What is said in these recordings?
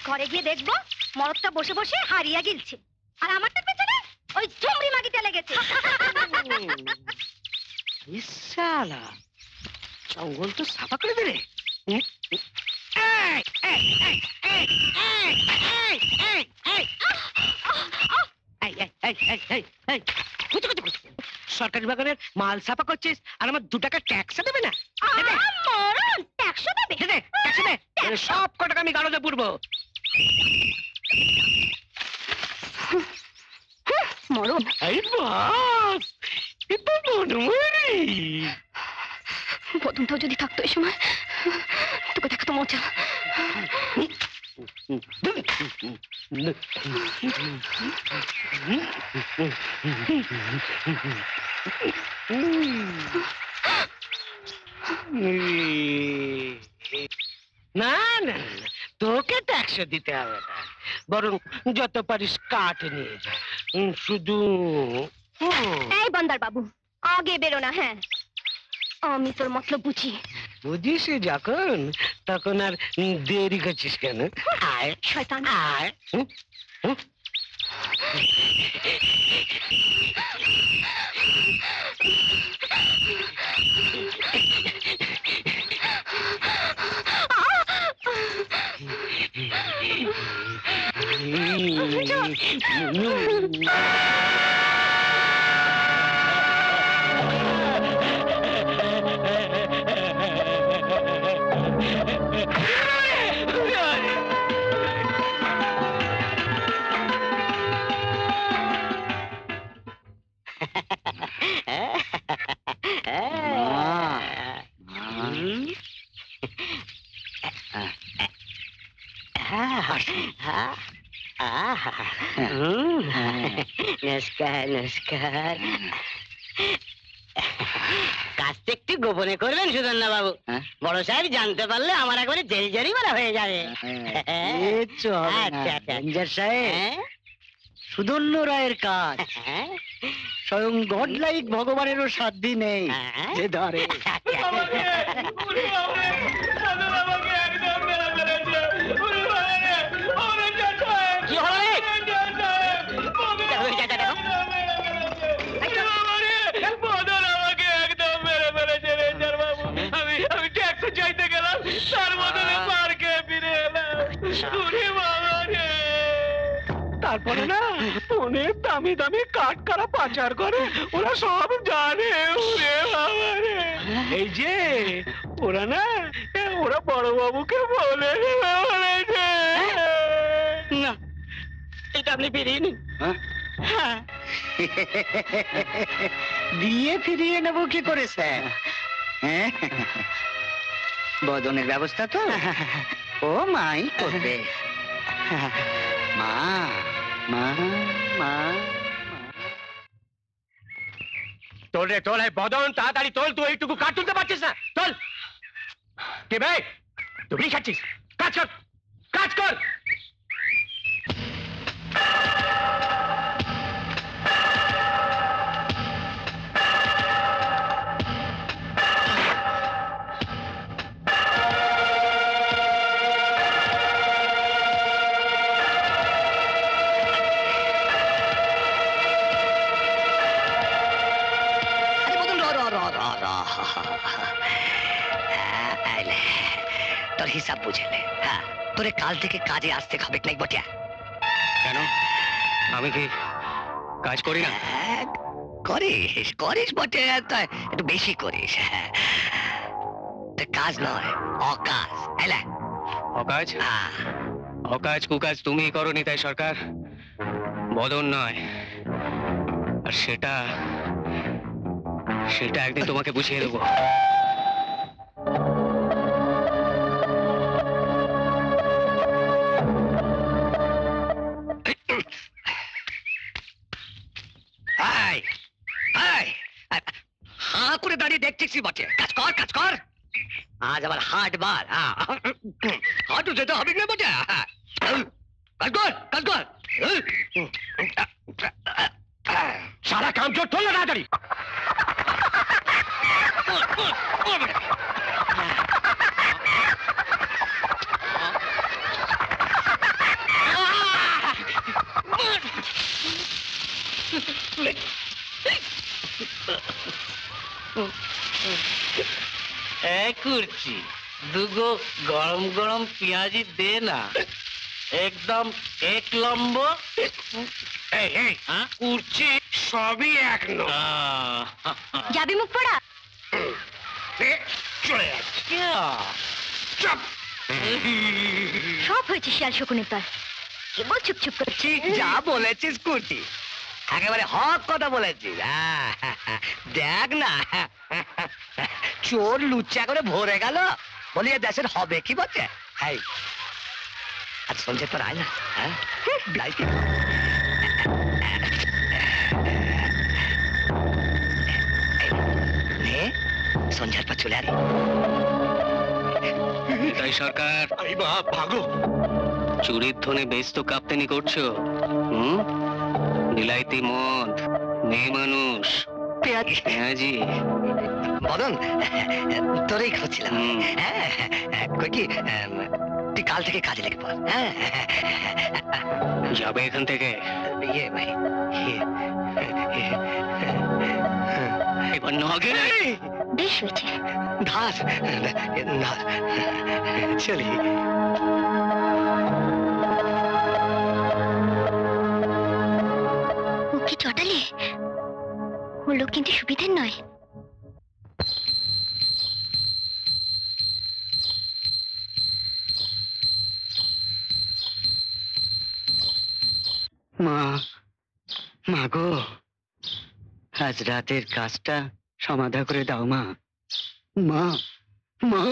ঘরে গিয়ে দেখবো মরদটা বসে বসে হারিয়া গিলছে, আর আমারটা পেছনে ওই চুমড়ি মাগিতে লেগেছে। শালা জঙ্গল তো সাফা করে দিলে। সরকারি বাগানের মাল সাফা করছিস আর আমার 2 টাকা ট্যাক্স দেবে না? সব কটাকা আমি গাড়োতে পুরবো। মরণ বদনটাও যদি থাকতো এই সময় তোকে দেখাতো মজা। না না তোকে ট্যাক্স দিতে হবে না, বরং যত পারিস কাঠ নিয়ে যা। শুধু এই বন্দার বাবু আগে বেরো না। হ্যাঁ আমি তোর মতলব বুঝি। বুঝিস যখন তখন আর দেরি করছিস কেন? আয় শয়তান আয়। নমস্কার নমস্কার। কাজটা একটু গোপনে করবেন সুধন্যা বাবু, বড় সাহেব জানতে পারলে আমার একবারে জেল জরিমানা হয়ে যাবে। সুধন্য রায়ের কাজ, স্বয়ং গডলাইক ভগবানেরও সাধ্যি নেই যে ধরে। কি হলো রে? আমি ট্যাক্সি চাইতে গেলাম, তার বদলে মার খেয়ে ফিরে এলাম। তারপরে না অনেক দামি দামি কাঠ কারা পাচার করে, ওরা সব জানে। ওরে বাবা রে, এই যে ওরা না, ওরা বড় বাবুকে বলেছে। না, এটা আপনি ফিরিয়ে নিন। হ্যাঁ, দিয়ে ফিরিয়ে নেব কি করে স্যার? হ্যাঁ, বদনের ব্যবস্থা তো ও মাই করবে। মা মা মা তোল রে তোল, এই বদন তাড়াতাড়ি তোল। তুই এইটুকু কাঠ তুলতে পারছিস না? তোল। কে ভাই, তুই খাচ্ছিস? কাজ কর, কাজ কর। তোর হিসাব বুঝেলে, হ্যাঁ, তোরে কাল থেকে কাজে আসতে হবে নাই বটিয়া। কেন আমি কি কাজ করি না? করিস করিস বটে, তুই একটু বেশি করিস। কাজ নয়, অকাজ। এলা অকাজ? অকাজ কুকাজ তুমি করো নিতাই সরকার, বদন নয়। আর সেটা একদিন তোমাকে বুঝিয়ে দেবো। হাঁ করে দাঁড়িয়ে দেখতেছি বটে, কাজ কর কাজ কর। আজ আবার হাট বার, হাটও যেতে হবে না বটে। কাজ কর কাজ কর। সারা কাম চোর তোল না তাড়াতাড়ি। করছি দুগো গরম গরম পেঁয়াজি দে না, একদম এক নম্বর। উঠছি সবই এক যাবি মুখ পড়া? চলে যাচ্ছে। সব হয়েছে শিয়াল শকুনের দল, কেবল চুপ চুপ করে। ঠিক যা বলেছিস কুটি, একেবারে হক কথা বলেছিস। দেখ না, চোর লুচ্চা করে ভরে গেল, বলি এ দেশের হবে কি বলছে। হাই আজ সঞ্জয় তোর আয় না, হ্যাঁ লাইফে সঞ্জয়ের পর চলে আরে। নিতাই সরকার, ভাগো। চুরির ধনে বেশ তো কাপ্তেনি করছো। বিলাইতি মদ, মেয়ে মানুষ, পেঁয়াজি। বদন, তোরই খুঁজছিলাম। কই কি তুই কাল থেকে কাজে লেগে পড়। যাবে এখান থেকে? ইয়ে ভাই, এবার নগে বেশ হয়েছে। ধার ধার চলি। ও কি চটালে, ওর লোক কিন্তু সুবিধের নয়। মা মা গো, আজ রাতের কাজটা সমাধা করে দাও মা। মা মা,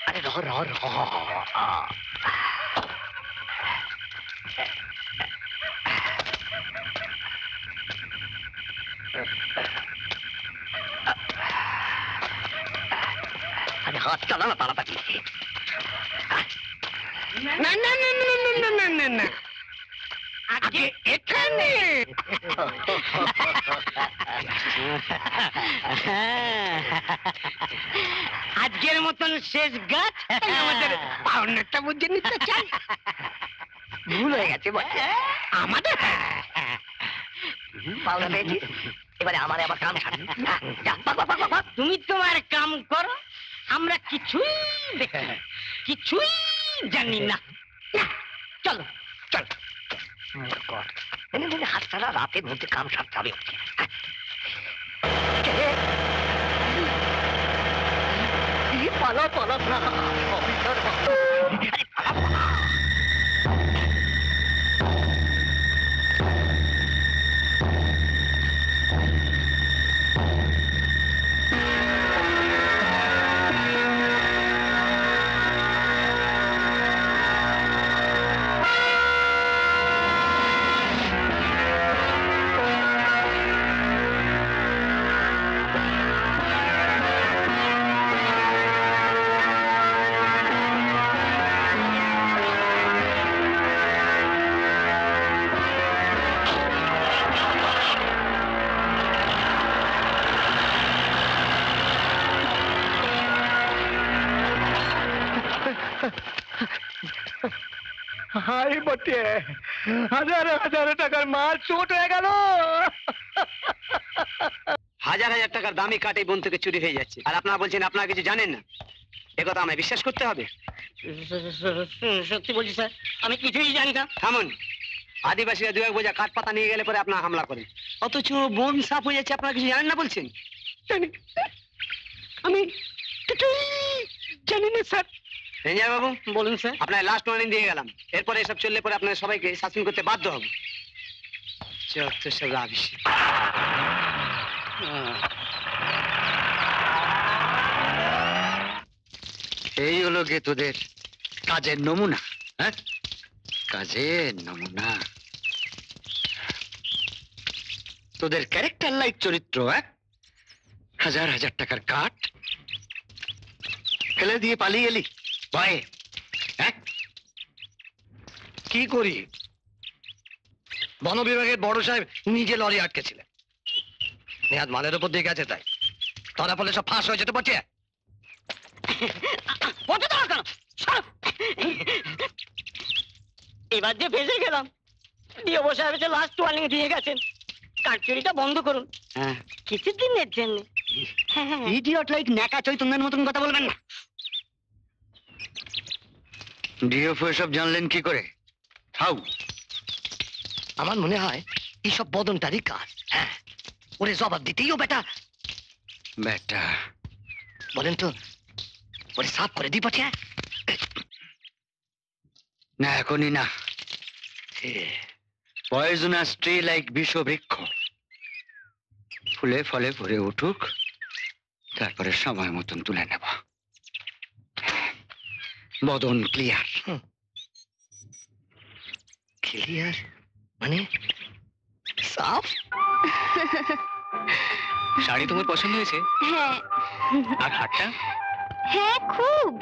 আরে রহ রহ রহ। আরে হাত চালা না তাড়াতাড়ি। না না না না না না না না, আগে এখানে। আজকের মতন শেষ গাছ আমাদের পাওনাটা বুঝে নিতে চাই। ভুল হয়ে গেছে বটে আমাদের। পাওনা পেয়েছি, এবারে আমার আবার কাম ছাড়ি। তুমি তোমার কাম করো, আমরা কিছুই দেখি না, কিছুই জানি না। চলো চলো। হাত ছাড়া রাতের মধ্যে কাম সারতে হবে। পালা পালা না অফিসার হাই বটে, হাজার হাজার টাকার মাল চোট হয়ে গেল। হাজার হাজার টাকার দামি কাঠ এই বন থেকে চুরি হয়ে যাচ্ছে, আর আপনারা বলছেন আপনারা কিছু জানেন না। একথা আমায় বিশ্বাস করতে হবে। সত্যি বলছি স্যার, আমি কিছুই জানি না। থামুন। আদিবাসীরা 2-1 বোঝা কাঠ পাতা নিয়ে গেলে পরে আপনারা হামলা করেন, অথচ বন সাফ হয়ে যাচ্ছে, আপনারা কিছু জানেন না বলছেন। জানি, আমি কিছুই জানি না স্যার। রেঞ্জার বাবু, বলুন স্যার। আপনার লাস্ট ওয়ার্নিং দিয়ে গেলাম, এরপরে এসব চললে পরে আপনার সবাইকে শাসন করতে বাধ্য হব। যত সব রাবিশ। এই হলো গে তোদের কাজের নমুনা। হ্যাঁ, কাজের নমুনা। তোদের ক্যারেক্টার লাইক চরিত্র। হ্যাঁ, হাজার হাজার টাকার কাঠ ফেলে দিয়ে পালিয়ে এলি ভয়ে। হ্যাঁ, কি করি? বন বিভাগের বড় সাহেব নিজে লরি আটকেছিলেন, নেহাত মালের উপর দিয়ে গেছে, তাই ধরা পড়লে সব ফাঁস হয়ে যেতে পারছে। এবার যে ভেসে গেলাম, ডিও সাহেব লাস্ট ওয়ার্নিং দিয়ে গেছেন, কাঠ চুরিটা বন্ধ করুন হ্যাঁ, কিছুদিনের জন্য। ইডিয়ট লাইক ন্যাকা চৈতন্যের মতন কথা বলবেন না। ডিএফও এসব জানলেন কি করে? হাউ? আমার মনে হয় এইসব বদনটারই কাজ। হ্যাঁ, ওরে জবাব দিতেই ও বেটা। বেটা বলেন তো, ওরে সাফ করে দিই পাঠিয়ে। না, এখনই না। পয়জনাস ট্রি লাইক বিষ বৃক্ষ, ফুলে ফলে ভরে উঠুক, তারপরে সময় মতন তুলে নেব। বদন ক্লিয়ার। ক্লিয়ার মানে সাফ? শাড়ি তোমার পছন্দ হয়েছে? হ্যাঁ আর হাটটা? হ্যাঁ খুব।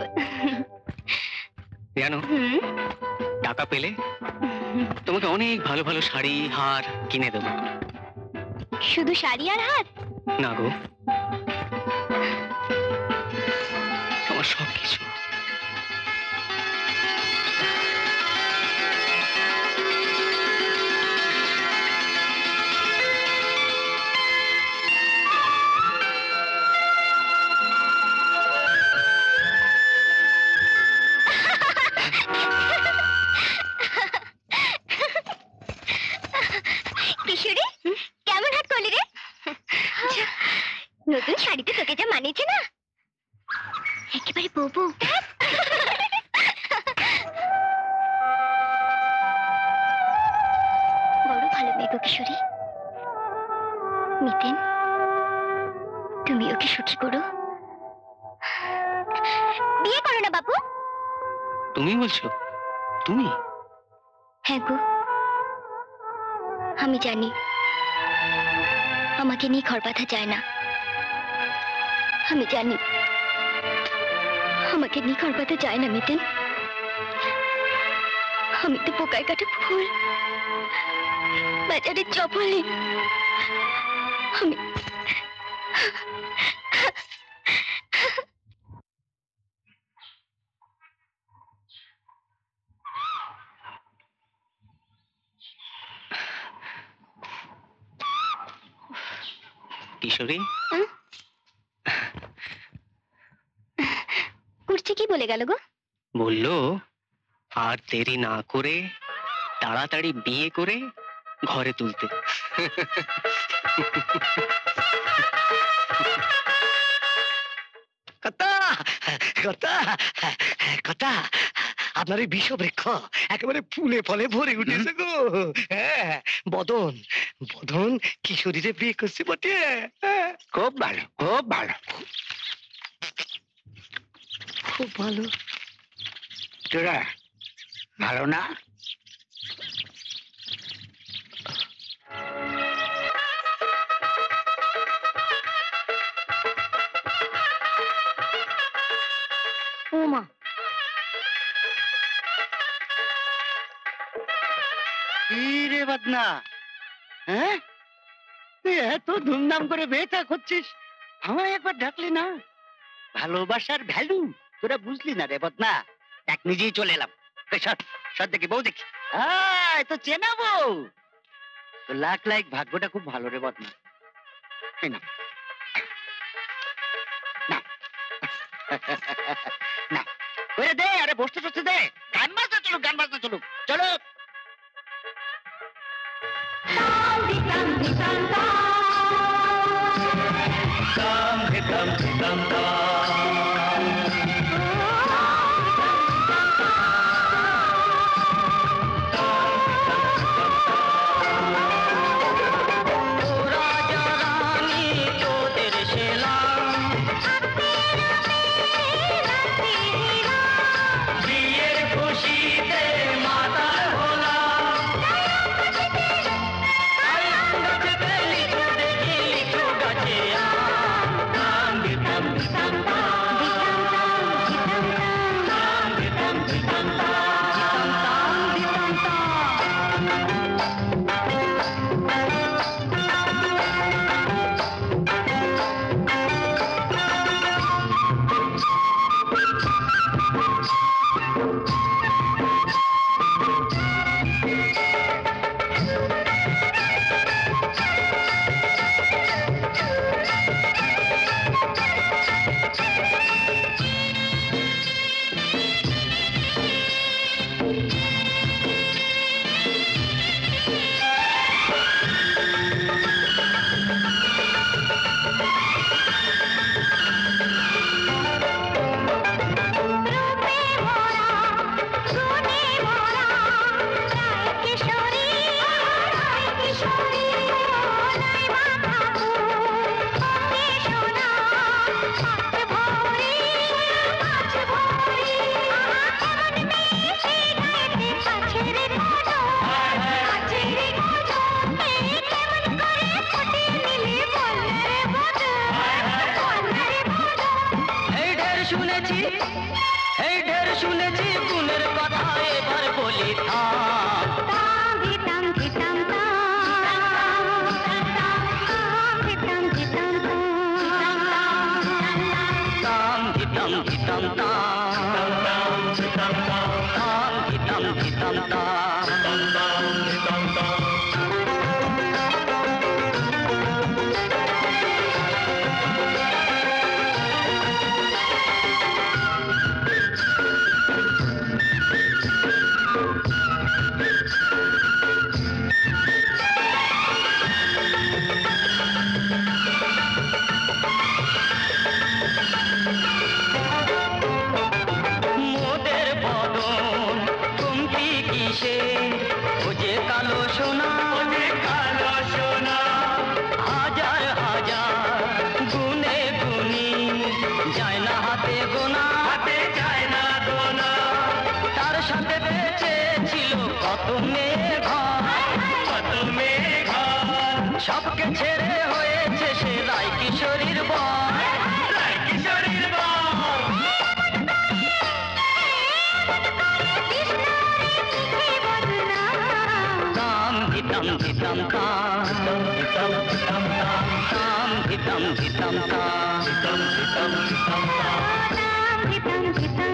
জানো, হুম, টাকা পেলে তোমাকে অনেক ভালো ভালো শাড়ি হার কিনে দেবো। শুধু শাড়ি আর হাত? না গো, তোমার সব কিছু। কিশোরী, কেমন হাত করলি রে? নতুন শাড়িতে তোকে যা মানিয়েছে না, একেবারে বউ। বড় ভালো মেয়ে গো কিশোরী। নিতেন, তুমি ওকে সুখী করো, বিয়ে করো না বাপু। তুমি বলছো? তুমি? হ্যাঁ গো, আমি জানি আমাকে নিয়ে ঘর বাঁধা যায় না। আমি জানি আমাকে নিয়ে ঘর বাঁধা যায় না মিতেন। আমি তো পোকায় কাটা ফুল, বেচারি চপলে আমি কিশোরী, কুর্চি কি বলে গেল গো? বললো আর দেরি না করে তাড়াতাড়ি বিয়ে করে ঘরে তুলতে। কথা কথা কথা, আপনার এই বিষবৃক্ষ একেবারে ফুলে ফলে ভরে উঠেছে গো। হ্যাঁ, বদন বদন কিশোরীরে বিয়ে করছে বটে। হ্যাঁ, খুব ভালো, খুব ভালো। খুব ভালো। তোরা ভালো না? ওমা, কি রে বদনা, হ্যাঁ তুই এত ধুমধাম করে বিয়েটা করছিস, আমায় একবার ডাকলি না? ভালোবাসার ভ্যালু তোরা বুঝলি না রে বদনা। এক নিজেই চলে এলাম। সব দেখি বউ দেখি। এ তো চেনা বউ। তো লাখ লাখ ভাগ্যটা খুব ভালো রে বদনা। এই না না না করে দে, আরে বসতে বসতে দে। গান বাজনা চলুক, গান বাজনা চলুক, চলো। মোদের বদন কমতি কিসে ধিতাম তাম ধিতাম ধিতাম তাম ধিতাম ধিতাম তাম ধিতাম ধিতাম ধিতাম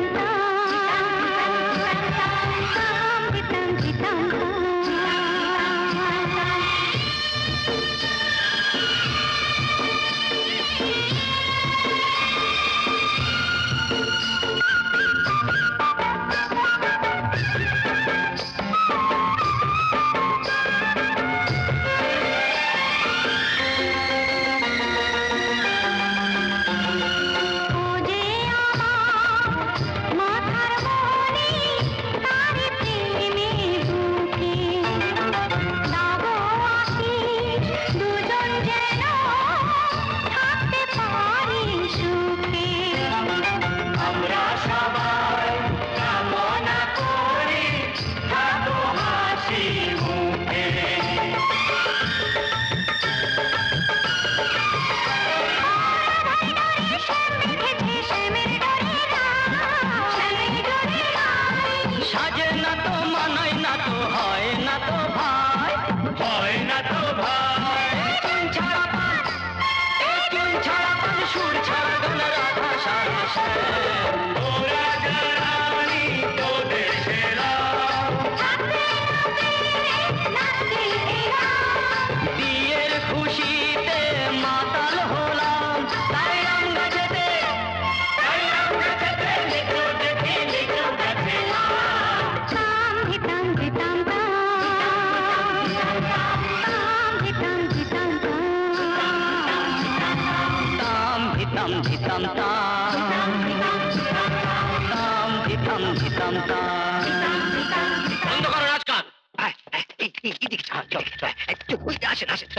বন্ধ করো রাজকান। চল চল আসেন আসেন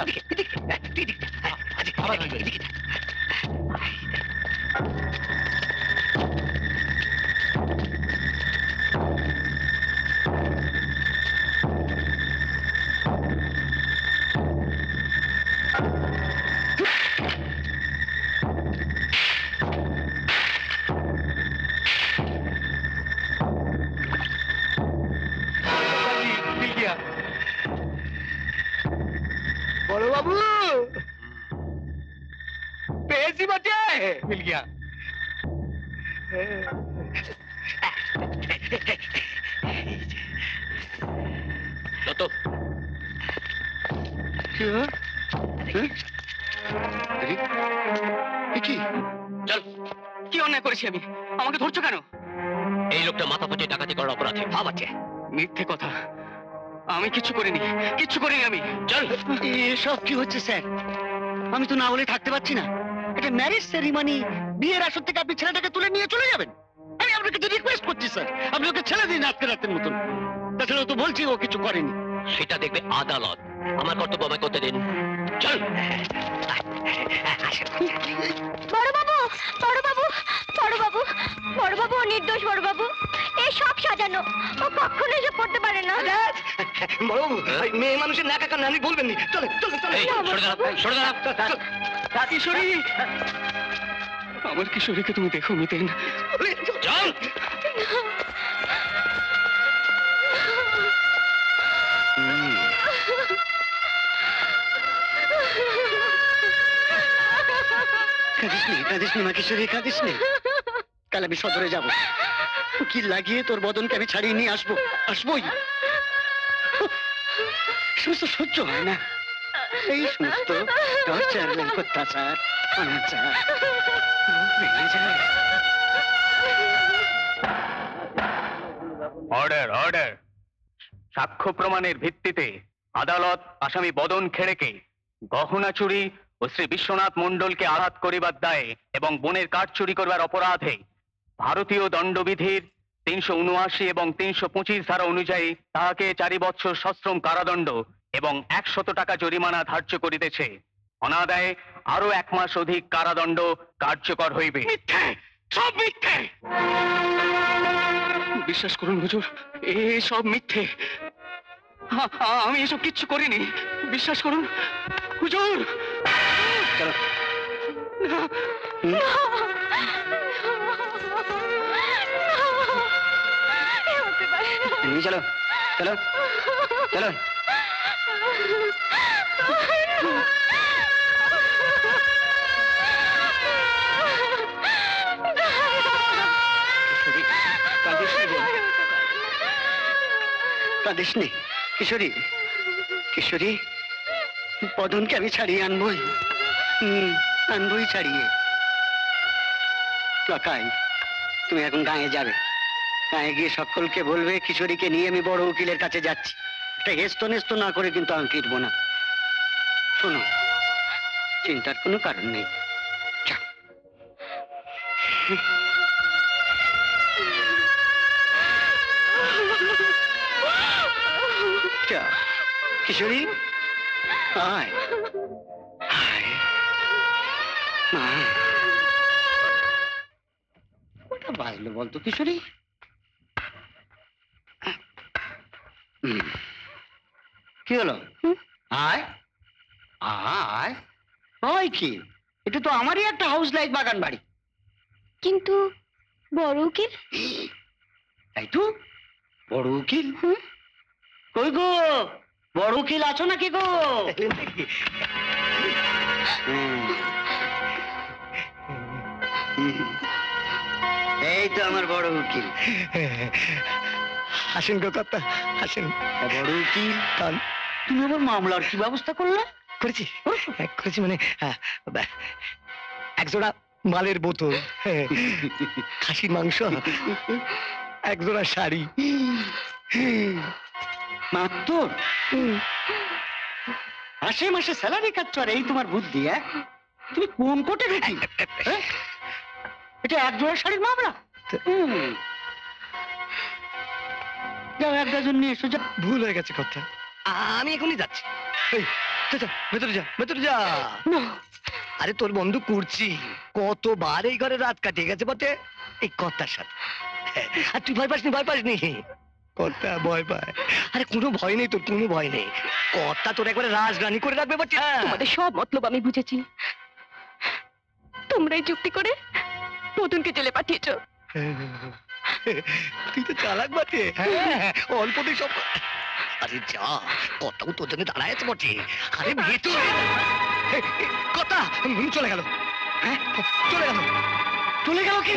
বড় বাবু পেয়েছি বটে। মিল গিয়া। যত কি চল। কি অন্যায় করেছি আমি? আমাকে ধরছো কেন? এই লোকটা মাথা ফাটিয়ে ডাকাতি করার অপরাধে। ভাব আছে। মিথ্যে কথা, আমি কিচ্ছু করিনি, কিচ্ছু করিনি আমি। চল। এসব কি হচ্ছে স্যার? আমি তো না বলে থাকতে পারছি না। এটা ম্যারেজ সেরিমনি, বিয়ের আসর থেকে আপনি ছেলেটাকে তুলে নিয়ে চলে যাবেন? আমি আপনাকে তো রিকোয়েস্ট করছি স্যার, আপনি ওকে ছেড়ে দিন আজকে রাতের মতন। তাছাড়া ও তো বলছি ও কিছু করেনি। সেটা দেখবে আদালত। আমার কর্তব্য আমায় করতে দিন। চল। বড় বাবু, বড় বাবু, বড় বাবু, বড় বাবু, ও নির্দোষ বড় বাবু। এই সব সাজানো, ও কখনো এসব করতে পারে না। বড় বাবু, মেয়ে মানুষের নাকা কান আমি বলবেন নি। চলে চলে চলে। কিশোরী, আমার কিশোরীকে তুমি দেখো মিতেন। চল। কাঁদিস নি মা কিশোরী, কাঁদিস নি। কাল আমি সদরে যাবো, উকিল লাগিয়ে তোর বদনকে আমি ছাড়িয়ে নিয়ে আসবো, আসবোই। সমস্ত সহ্য হয় না, এই সমস্ত টর্চার, অত্যাচার, অনাচার ভেঙে যায়। Order order. সাক্ষ্য প্রমাণের ভিত্তিতে আদালত আসামি বদন খেড়েকে গহনা চুরি ও শ্রী বিশ্বনাথ মণ্ডলকে আঘাত করিবার দায়ে এবং বনের কাঠ চুরি করবার অপরাধে ভারতীয় দণ্ডবিধির 379 এবং 325 ধারা অনুযায়ী তাহাকে 4 বৎসর সশ্রম কারাদণ্ড এবং 100 টাকা জরিমানা ধার্য করিতেছে। অনাদায়ে আরো 1 মাস অধিক কারাদণ্ড কার্যকর হইবে। মিথ্যে, সব মিথ্যে। বিশ্বাস করুন হুজুর, সব মিথ্যে। আমি এসব কিচ্ছু করিনি, বিশ্বাস করুন হুজুর। চলো। চলো চলো চলো। কাঁদিস নি কিশোরী, কিশোরী, বদনকে আমি ছাড়িয়ে আনবই, আনবই ছাড়িয়ে। লকাই, তুমি এখন গাঁয়ে যাবে, গাঁয়ে গিয়ে সকলকে বলবে কিশোরীকে নিয়ে আমি বড় উকিলের কাছে যাচ্ছি। একটা হেস্ত নেস্ত না করে কিন্তু আমি ফিরবো না। শোনো, চিন্তার কোনো কারণ নেই। যাও। যাও কিশোরী, আয় আয় মা। কোথা বাজলো বলতো কিশোরী? কি হলো? আয় আয়। ওই কি, এটা তো আমারই একটা হাউস লাইক বাগান বাড়ি। কিন্তু বড় উকিল? তাই তো, বড় উকিল। কই গো, বড় উকিল আছো নাকি গো? এই তো আমার বড় উকিল। আসেন গো কর্তা, আসেন। বড় উকিল, তুমি আমার মামলার কি ব্যবস্থা করলে? করেছি, করেছি মানে একজোড়া মালের বোতল, খাসির মাংস, একজোড়া শাড়ি মাত্র। মাসে মাসে স্যালারি খাচ্ছ আর এই তোমার বুদ্ধি? তুমি কোন কোটে ঢুকি? এটা এক জোড়া শাড়ির মামলা? যাও এক ডজন নিয়ে এসো। ভুল হয়ে গেছে কর্তা, আমি এখনই যাচ্ছি। এই, যা, ভেতরে যা, ভেতরে যা। আরে তোর বন্ধু করছি, কতবার এই ঘরে রাত কাটিয়ে গেছে বটে এই কর্তার সাথে। আর তুই ভয় পাসনি, ভয় পাসনি। কর্তা ভয় পায়? আরে কোনো ভয় নেই তোর, কোনো ভয় নেই। কর্তা তোর একবারে রাজরানী করে রাখবে বটে। তোমাদের সব মতলব আমি বুঝেছি। তোমরাই যুক্তি করে নতুনকে জেলে পাঠিয়েছো। তুই তো চালাক বটে। হ্যাঁ, অল্পতেই সব। আরে যা, কর্তাও তোর জন্য দাঁড়ায় আছে বটে। আরে ভেতরে কথা চলে গেল। হ্যাঁ, চলে গেল। চলে গেল কি?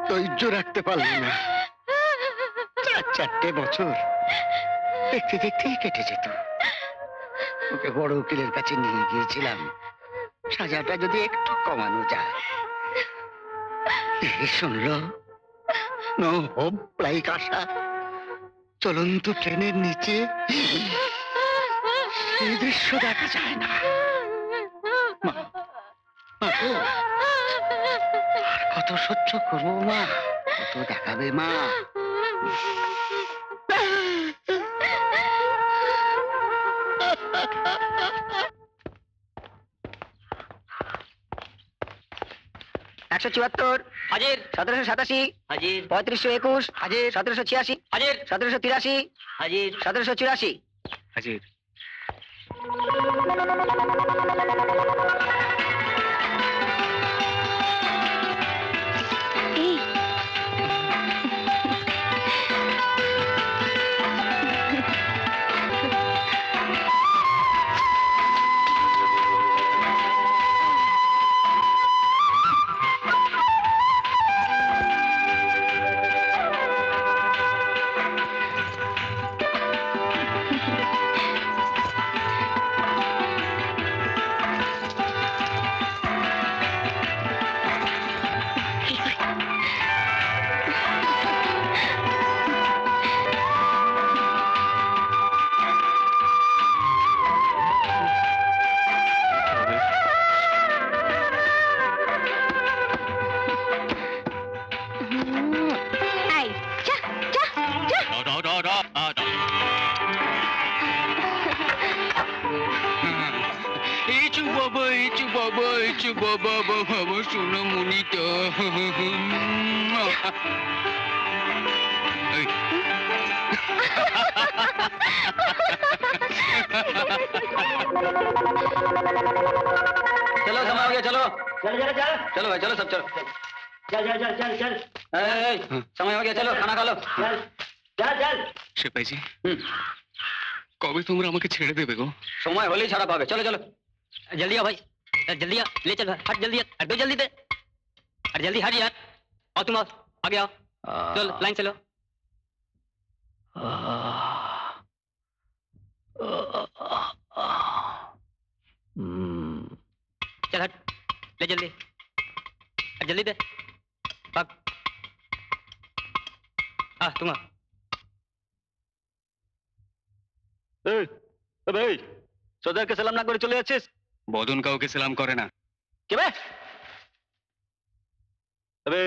ধৈর্য রাখতে পারলি না। 4 বছর দেখতে দেখতেই কেটে যেত। ওকে বড় উকিলের কাছে নিয়ে গিয়েছিলাম, সাজাটা যদি একটু কমানো যায়। শুনলো, নো হোপ লাইক আশা, চলন্ত ট্রেনের নিচে এই দৃশ্য দেখা যায় না। আর কত সহ্য করবো মা, কত দেখাবে মা? 174 হাজির, 1787 হাজির, 3521 হাজির, 1786 হাজির, 1783 হাজির, 1784 হাজির। এই এই যা যা যা এইচু বাবা, এইচু বাবা, এইচু বাবা, বাবা শোনো মুনিটা। এই, चलो समय हो गया, चलो चल चल चल चलो भाई, चलो सब चलो, चल चल चल चल चल समय हो गया, चलो खाना खा लो, चल चल चल। সেপাইজি, কবে তোমরা আমাকে ছেড়ে দেবে গো? সময় হলেই ছাড়া পাবে, চলো চলো जल्दी आ भाई, जल्दी आ, ले चल, हट जल्दी, हट दो जल्दी दे, हट जल्दी, हट यार, आओ तुम आओ, आगे आओ, चल लाइन से लो। चल हट, ले जल्दी, हट जल्दी दे, भाग, तुम आ। ভাই সর্দারকে সালাম না করে চলে যাচ্ছিস? বদন কাউকে সালাম করে না। কে বে? আবে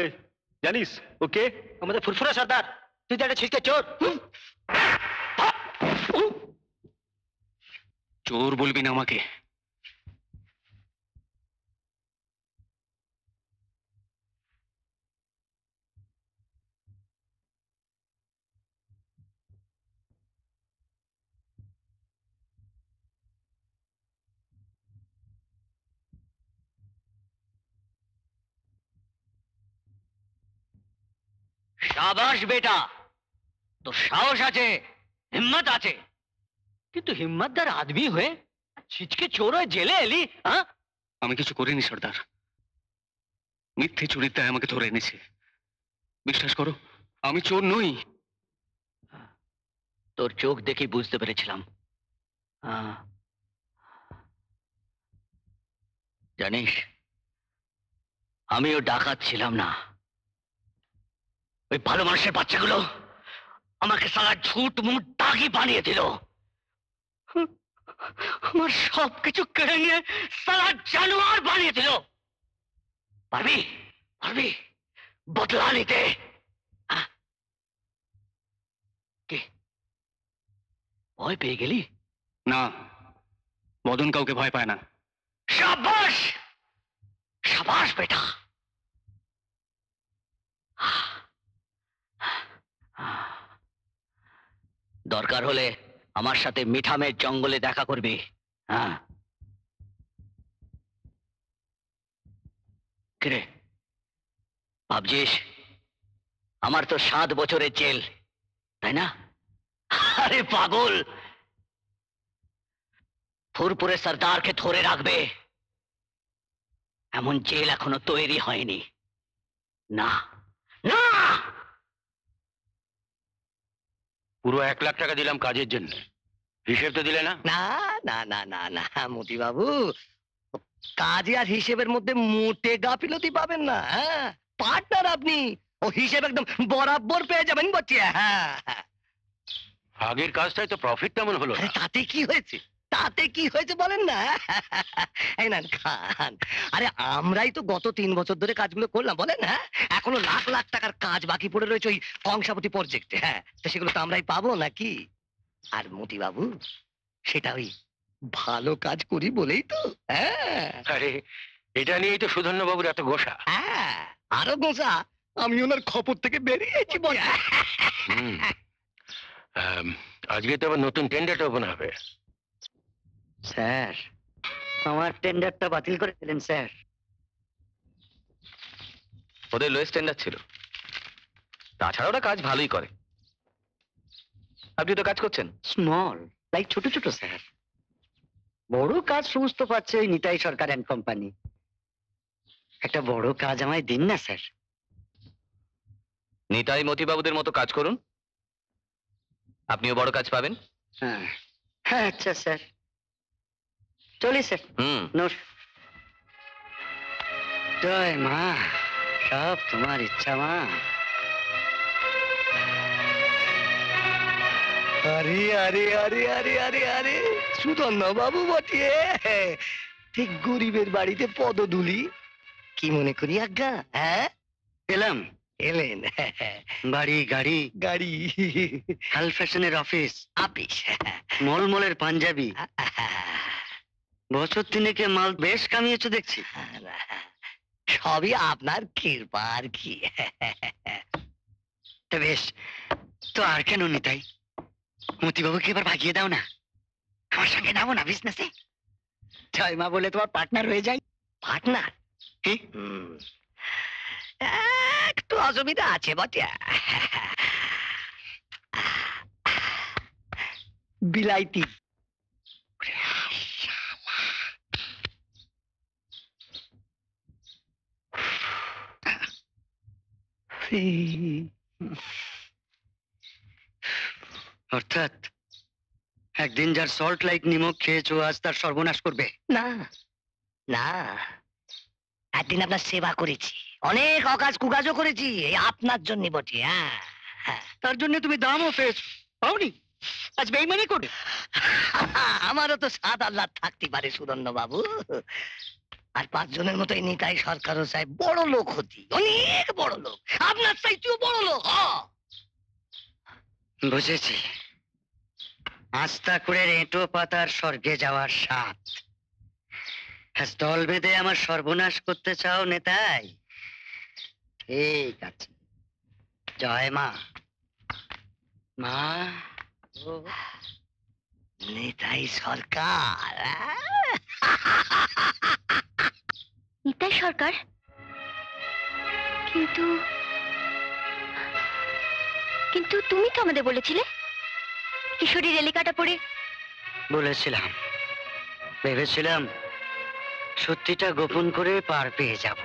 জানিস ওকে? আমাদের ফুরফুরা সর্দার, তুই তো একটা ছিটকে চোর। চোর বলবি না আমাকে। শাবাশ বেটা, তোর সাহস আছে, হিম্মত আছে, কিন্তু হিম্মতদার আদমি হয়ে ছিচকে চোর হয়ে জেলে এলি? হ্যাঁ, আমি কিছু করিনি সর্দার, মিথ্যে চুরির দায় আমাকে ধরে এনেছে। বিশ্বাস করো আমি চোর নই। তোর চোখ দেখে বুঝতে পেরেছিলাম। জানিস, আমিও ডাকাত ছিলাম না। ওই ভালো মানুষের বাচ্চাগুলো আমাকে সারা ঝুট মুট দাগি বানিয়ে দিল, আমার সব কিছু কেড়ে নিয়ে সারা জানোয়ার বানিয়ে দিল। পারবি পারবি বদলা নিতে? কে ভয় পেয়ে গেলি? না, বদন কাউকে ভয় পায় না। শাবাশ শাবাশ বেটা। দরকার হলে আমার সাথে মিঠামের জঙ্গলে দেখা করবি। হ্যাঁ, কিরে ভাবছিস আমার তো 7 বছরের জেল, তাই না? আরে পাগল, ফুরপুরে সর্দারকে ধরে রাখবে এমন জেল এখনো তৈরি হয়নি। না না, পুরো 1 লাখ টাকা দিলাম কাজের জন্য, হিসেব তো দিলে না? না না না না না মতি বাবু, কাজে আর হিসেবের মধ্যে মোটে গাফিলতি পাবেন না। হ্যাঁ, পার্টনার আপনি, ও হিসেব একদম বরাবর পেয়ে যাবেন বলছি। হ্যাঁ, আগের কাজটাই তো প্রফিট তেমন হলো আরে না। তাতে কি হয়েছে, তাতে কি হয়েছে বলেন না? এই না খান, আরে আমরাই তো গত 3 বছর ধরে কাজগুলো করলাম বলেন। হ্যাঁ, এখনো লাখ লাখ টাকার কাজ বাকি পড়ে রয়েছে ওই কংসাবতী প্রজেক্টে। হ্যাঁ, তো সেগুলো তো আমরাই পাবো নাকি? আর মতি বাবু, সেটা ওই ভালো কাজ করি বলেই তো। হ্যাঁ, আরে এটা নিয়েই তো সুধন্য বাবুর এত গোসা। হ্যাঁ, আরো গোসা, আমি ওনার খপর থেকে বেরিয়েছি বটে। আজকে তো আবার নতুন টেন্ডারটা ওপেন হবে। স্যার, আমার টেন্ডারটা বাতিল করে দিলেন স্যার। ওদের লোয়েস্ট টেন্ডার ছিল, তাছাড়া ওরা কাজ ভালোই করে। আপনি তো কাজ করছেন। স্মল, লাইক ছোট ছোট স্যার। বড় কাজ সমস্ত পাচ্ছে ওই নিতাই সরকার অ্যান্ড কোম্পানি। একটা বড় কাজ আমায় দিন না স্যার। নিতাই মতিবাবুদের মতো কাজ করুন, আপনিও বড় কাজ পাবেন। হ্যাঁ হ্যাঁ, আচ্ছা স্যার, চলি স্যার। নমস্কার। জয় মা, সব তোমার ইচ্ছা মা। আরে আরে আরে আরে আরে আরে, সুধন্য বাবু বটিয়ে, ঠিক গরিবের বাড়িতে পদধূলি। কি মনে করি আজ্ঞা? হ্যাঁ, এলাম। এলেন? বাড়ি, গাড়ি, গাড়ি, হাল ফ্যাশনের অফিস, আপিস, মলমলের পাঞ্জাবি। বছর তিনেকে মাল বেশ কামিয়েছো দেখছি। সবই আপনার কৃপা আর কি। তা বেশ, তো আর কেন নিতাই, মতিবাবুকে এবার ভাগিয়ে দাও না, আমার সঙ্গে নামো না বিজনেসে। জয় মা বলে তোমার পার্টনার হয়ে যাই। পার্টনার? একটু অসুবিধা আছে বটে। বিলাইতি। অর্থাৎ একদিন যার সল্ট লাইক নিমক খেয়েছো, আজ তার সর্বনাশ করবে না? না, একদিন আপনার সেবা করেছি, অনেক অকাজ কুকাজও করেছি, এই আপনার জন্য বটে। হ্যাঁ, তার জন্য তুমি দামও পেয়েছো, পাওনি? আজ বেইমানি করে। আমারও তো সাত আল্লাহ থাকতে পারে সুধন্য বাবু, আর 5 জনের মতো এই নিতাই সরকারও চাই বড় লোক হতি, অনেক বড় লোক, আপনার চাইতেও বড় লোক। বুঝেছি, আস্থা করে এঁটো পাতার স্বর্গে যাওয়ার স্বাদ। দল বেঁধে আমার সর্বনাশ করতে চাও নেতাই? ঠিক আছে, জয় মা। মা, নেতাই সরকার। নিতাই সরকার? কিন্তু কিন্তু তুমি তো আমাদের বলেছিলে কিশোরী রেলিকাটা পড়ে। বলেছিলাম, ভেবেছিলাম সত্যিটা গোপন করে পার পেয়ে যাব।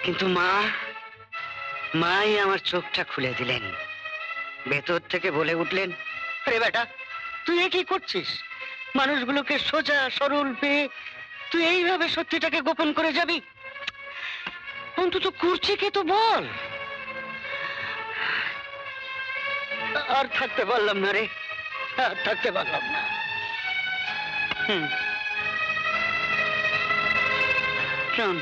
কিন্তু মাই আমার চোখটা খুলে দিলেন। ভেতর থেকে বলে উঠলেন, আরে বেটা, তুই এ কি করছিস? মানুষগুলোকে সোজা সরল পেয়ে তুই এইভাবে সত্যিটাকে গোপন করে যাবি? অন্তত কুর্চিকে তো বল। আর থাকতে পারলাম না রে, আর থাকতে পারলাম না। শোন,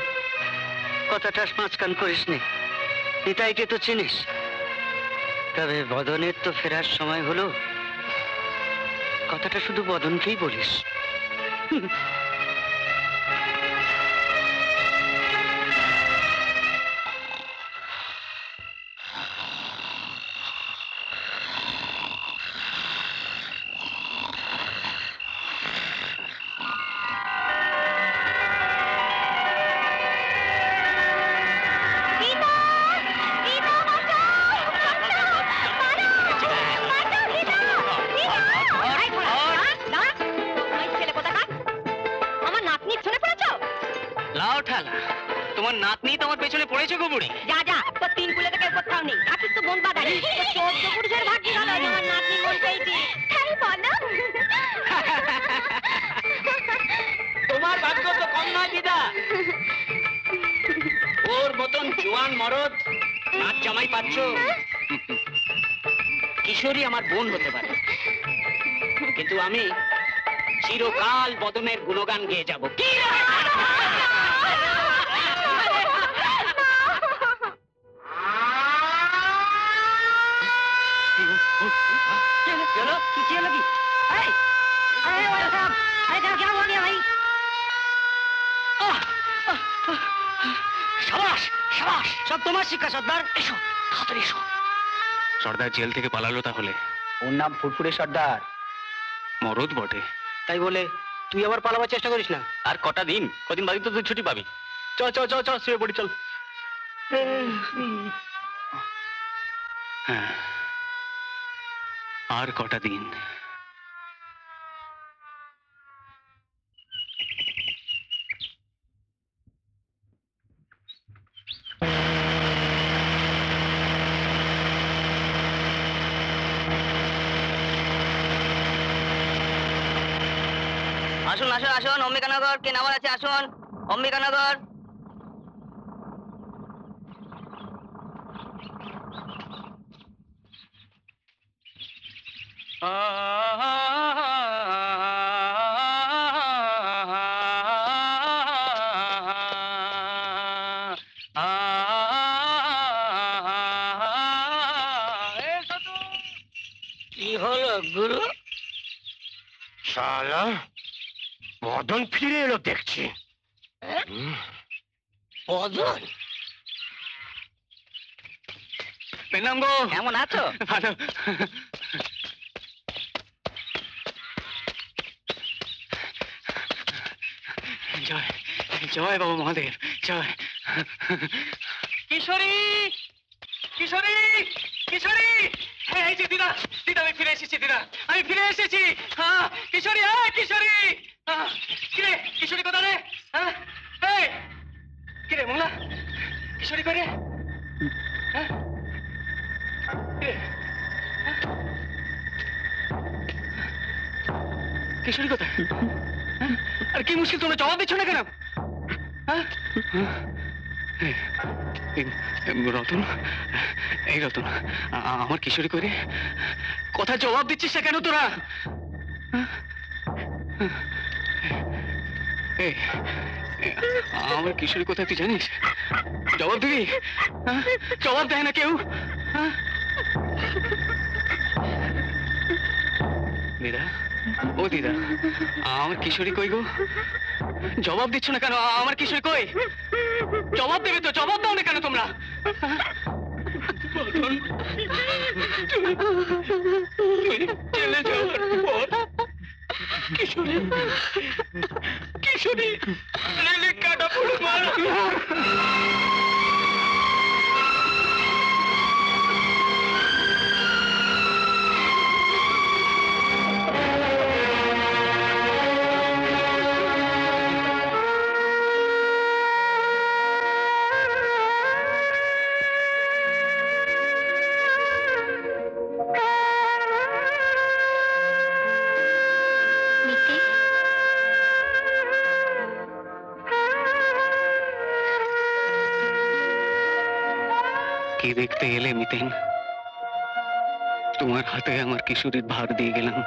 কথাটা মাঝখান করিস নে, নিতাইকে তো চিনিস। তবে বদনের তো ফেরার সময় হলো, কথাটা শুধু বদনকেই বলিস। তোমার নাতনি তোমার পেছনে পড়েছে গো বুড়ি। যা যা, তোর 3 কুলে থেকে কোথাও নেই, থাকিস তো বোন বাদাই। 14 পুরুষের ভাগ্য গেল আমার নাতনি মন পেয়েছি। তাই বলো? তোমার ভাগ্য তো কম নয় দিদা, ওর মতন জোয়ান মরদ নাচ জামাই পাচ্ছ। কিশোরী আমার বোন হতে পারে, কিন্তু আমি চিরকাল বদনের গুণগান গেয়ে যাবো। সাবাস সাবাস, সব তোমার শিক্ষা সর্দার। এসো তাড়াতাড়ি এসো। সর্দার জেল থেকে পালালো তাহলে? ওর নাম ফুরফুরে সর্দার। মরদ বটে। তাই বলে তুই আবার পালাবার চেষ্টা করিস না। আর কটা দিন, কদিন বাদে তো তুই ছুটি পাবি। চল চল চল চল, শুয়ে পড়ি চল। হ্যাঁ, আর কটা দিন। আসুন আসুন আসুন, অম্বিকানগর কে নামার আছে, আসুন অম্বিকানগর। কি হলো গুরু? শালা মদন ফিরে এলো দেখছি। মদন, পেনাম গো। কেমন আছো? ভালো। জয় জয় বাবা মহাদেব জয়। কিশোরী কিশোরী কিশোরী, এই যে দিদা, দিদা আমি ফিরে এসেছি, দিদা আমি ফিরে এসেছি। হ্যাঁ কিশোরী, হ্যাঁ কিশোরী। কিরে কিশোরী কোথায় রে? হ্যাঁ কিরে মোংলা, কিশোরী করে? হ্যাঁ কিরে? কিশোরী কোথায়? আর কি মুশকিল, তোমরা জবাব দিচ্ছ না কেন? রতন, এই রতন, আমার কিশোরী করে কথা জবাব দিচ্ছিস না কেন তোরা? আমার কিশোরী কোথায় তুই জানিস? জবাব দিবি? জবাব দেয় না কেউ? দিদা, ও দিদা, আমার কিশোরী কই গো? জবাব দিচ্ছ না কেন? আমার কিশোরী কই? জবাব দেবে তো, জবাব দাও না কেন তোমরা? চলে যাওয়ার পর কিশোরী কিশোরী রেলে কাটা পড়ে মারা গেল। মিতে, কি দেখতে এলে মিতেন? তোমার হাতে আমার কিশোরীর ভার দিয়ে গেলাম,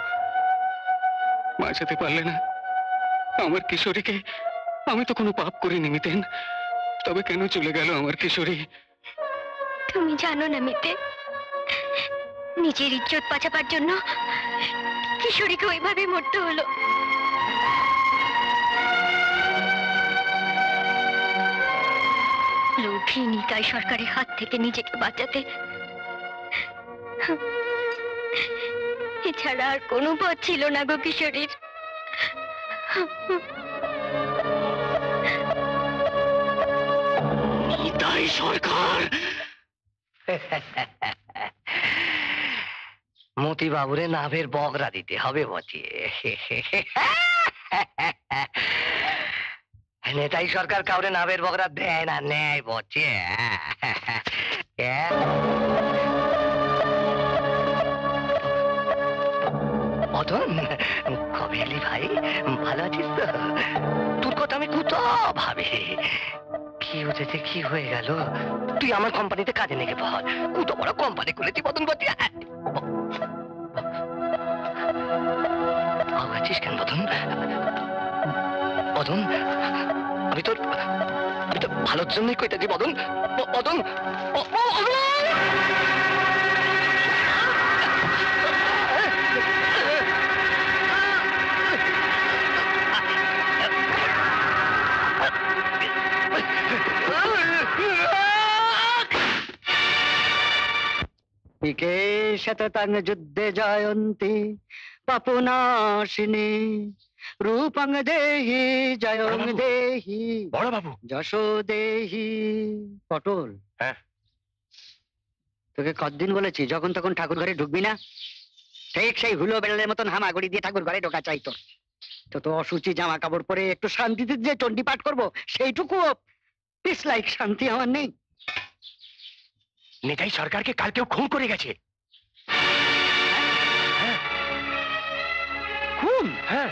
বাঁচাতে পারলে না আমার কিশোরীকে। আমি তো কোনো পাপ করিনি মিতেন, তবে কেন চলে গেল আমার কিশোরী? তুমি জানো না মিতে, নিজের ইজ্জত বাঁচাবার জন্য কিশোরীকে ওইভাবে মরতে হলো। লোভী নিকাই সরকারের হাত থেকে নিজেকে বাঁচাতে এছাড়া আর কোনো পথ ছিল না গো কিশোরীর। নিতাই সরকার। মতি বাবুরে নাভের বগরা দিতে হবে বটে। নেতাই সরকার কাউরে নাভের বগরা দেয় না, নেয় বটে। মদন, কবে এলি ভাই? ভালো আছিস তো? তোর কথা আমি কোথাও ভাবি। কি হয়েছে, কি হয়ে গেল? তুই আমার কোম্পানিতে কাজে নেগে বল। কত বড় কোম্পানি খুলেছি মদন বতিয়া। আছিস কেন মদন? মদন, আমি তোর ভালোর জন্যই কইতাছি মদন। মদন, ইকে শততং যুদ্ধে জয়ন্তি পাপনাশিনী রূপং দেহি জয়ং বড়বাবু। দেহি বড় বাবু। যশো দেহি। পটল, হ্যাঁ। তোকে কতদিন বলেছি যখন তখন ঠাকুর ঘরে ঢুকবি না? ঠিক সেই হুলো বেড়ালের মতন হামাগুড়ি দিয়ে ঠাকুর ঘরে ঢোকা চাইতো। তো তো অসুচি জামা কাপড় পরে একটু শান্তিতে যে চণ্ডী পাঠ করবো সেইটুকু পিস লাইক শান্তি আমার নেই। নেতাই সরকারকে কালকেও খুন করে গেছে। খুন? হ্যাঁ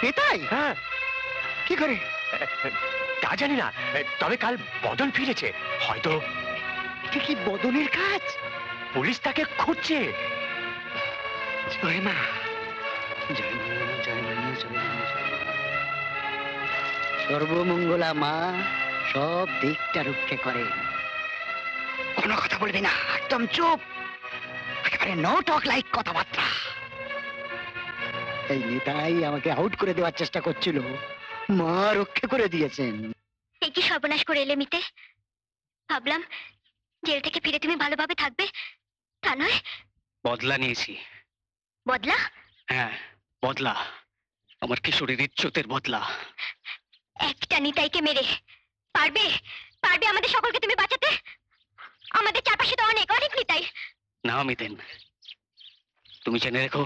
এটাই? হ্যাঁ, কি করে? তা জানি না, তবে কাল বদন ফিরেছে। হয়তো এটা কি বদনের কাজ? পুলিশ তাকে খুঁজছে। জয় মা, জয় মা, জয় মা, জয় মা, জয় মা। সর্বমঙ্গলা মা সব দিকটা রক্ষে করে। কোনো কথা বলবি না, একদম চুপ, একেবারে নো টক লাইক কথাবার্তা। এই নেতাই আমাকে আউট করে দেওয়ার চেষ্টা করছিল, মা রক্ষে করে দিয়েছেন। এই কি সর্বনাশ করে এলে মিতে? ভাবলাম জেল থেকে ফিরে তুমি ভালোভাবে থাকবে, তা নয়। বদলা নিয়েছি। বদলা? হ্যাঁ, বদলা। আমার কিশোরীর ইজ্জতের বদলা। একটা নিতাইকে মেরে পারবে পারবে আমাদের সকলকে তুমি বাঁচাতে? আমাদের চারপাশে তো অনেক অনেক নিতাই। না মিতেন, তুমি জেনে রেখো,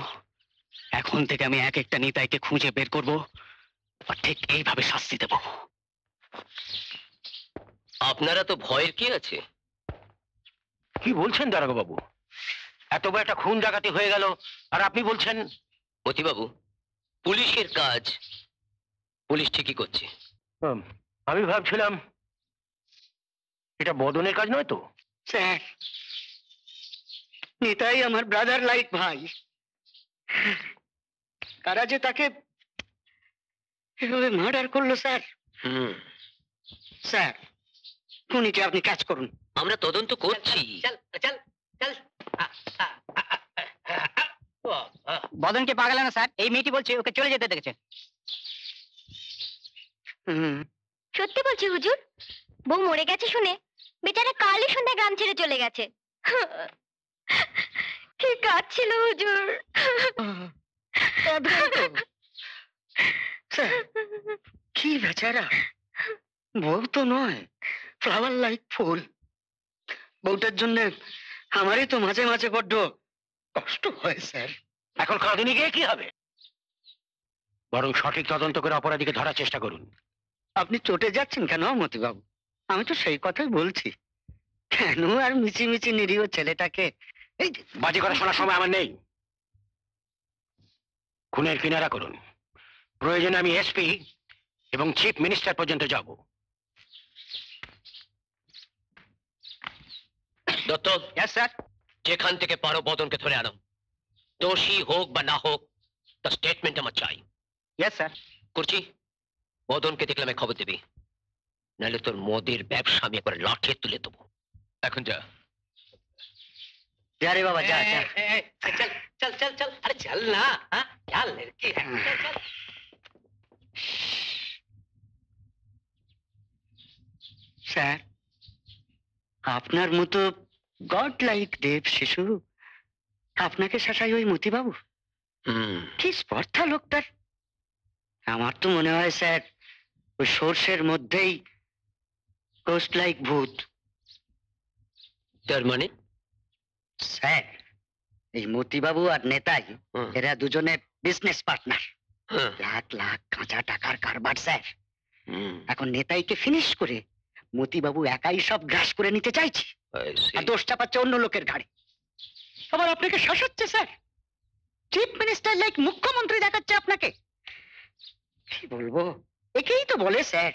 এখন থেকে আমি এক একটা নিতাইকে খুঁজে বের করব আর ঠিক এইভাবে শাস্তি দেব। আপনারা তো ভয়ের কি আছে? কি বলছেন দারোগা বাবু? এত বড় একটা খুন ডাকাতি হয়ে গেল আর আপনি বলছেন? মতিবাবু, পুলিশের কাজ পুলিশ ঠিকই করছে। আমি ভাবছিলাম এটা বদনের কাজ নয় তো। স্যার, নিতাই আমার ব্রাদার লাইক ভাই, কারা যে তাকে এভাবে মার্ডার করলো স্যার। স্যার, খুনিকে আপনি কাজ করুন। আমরা তদন্ত করছি। বদনকে পাগলানো না স্যার, এই মেয়েটি বলছে ওকে চলে যেতে দেখেছে। সত্যি বলছি হুজুর, বউ মরে গেছে শুনে বেচারা কালই সন্ধ্যা গ্রাম ছেড়ে চলে গেছে। কি কাজ ছিল হুজুর। স্যার, কি বেচারা, বউ তো নয়, ফ্লাওয়ার লাইক ফুল। বউটার জন্য আমারই তো মাঝে মাঝে বড্ড কষ্ট হয় স্যার। এখন কাঁদুনি গিয়ে কি হবে? বরং সঠিক তদন্ত করে অপরাধীকে ধরার চেষ্টা করুন। আপনি চটে যাচ্ছেন কেন মতিবাবু? আমি তো সেই কথাই বলছি। কেন আর মিচিমিচি নিরীহ ছেলেটাকে এই বাজি করা শোনার সময় আমার নেই। খুনের কিনারা করুন। প্রয়োজনে আমি এসপি এবং চিফ মিনিস্টার পর্যন্ত যাব। দত্ত, স্যার। যেখান থেকে পারো বদনকে ধরে আনো। দোষী হোক বা না হোক, তার স্টেটমেন্ট আমার চাই। Yes sir. করছি, বদনকে দেখলে আমি খবর দিবি, নাহলে তোর মদের ব্যবসা আমি একবার লাঠিয়ে তুলে দেবো। এখন যা। যা রে বাবা, যা যা। চল চল চল চল, আরে চল না। চল লড়কি, চল। স্যার, আপনার মতো গড লাইক দেব শিশু আপনাকে শাসাই ওই মতিবাবু? কি স্পর্ধা লোকটার! আমার তো মনে হয় স্যার, ওই সর্ষের মধ্যেই কোস্ট লাইক ভূত। তার মানে? স্যার, এই মতিবাবু আর নেতাই এরা দুজনে বিজনেস পার্টনার। লাখ লাখ কাঁচা টাকার কারবার স্যার। এখন নেতাইকে ফিনিশ করে মতিবাবু একাই সব গ্রাস করে নিতে চাইছে, আর দোষটা পাচ্ছে অন্য লোকের ঘাড়ে। আবার আপনাকে শাসাচ্ছে স্যার, চিফ মিনিস্টার লাইক মুখ্যমন্ত্রী দেখাচ্ছে আপনাকে। কি বলবো, একেই তো বলে স্যার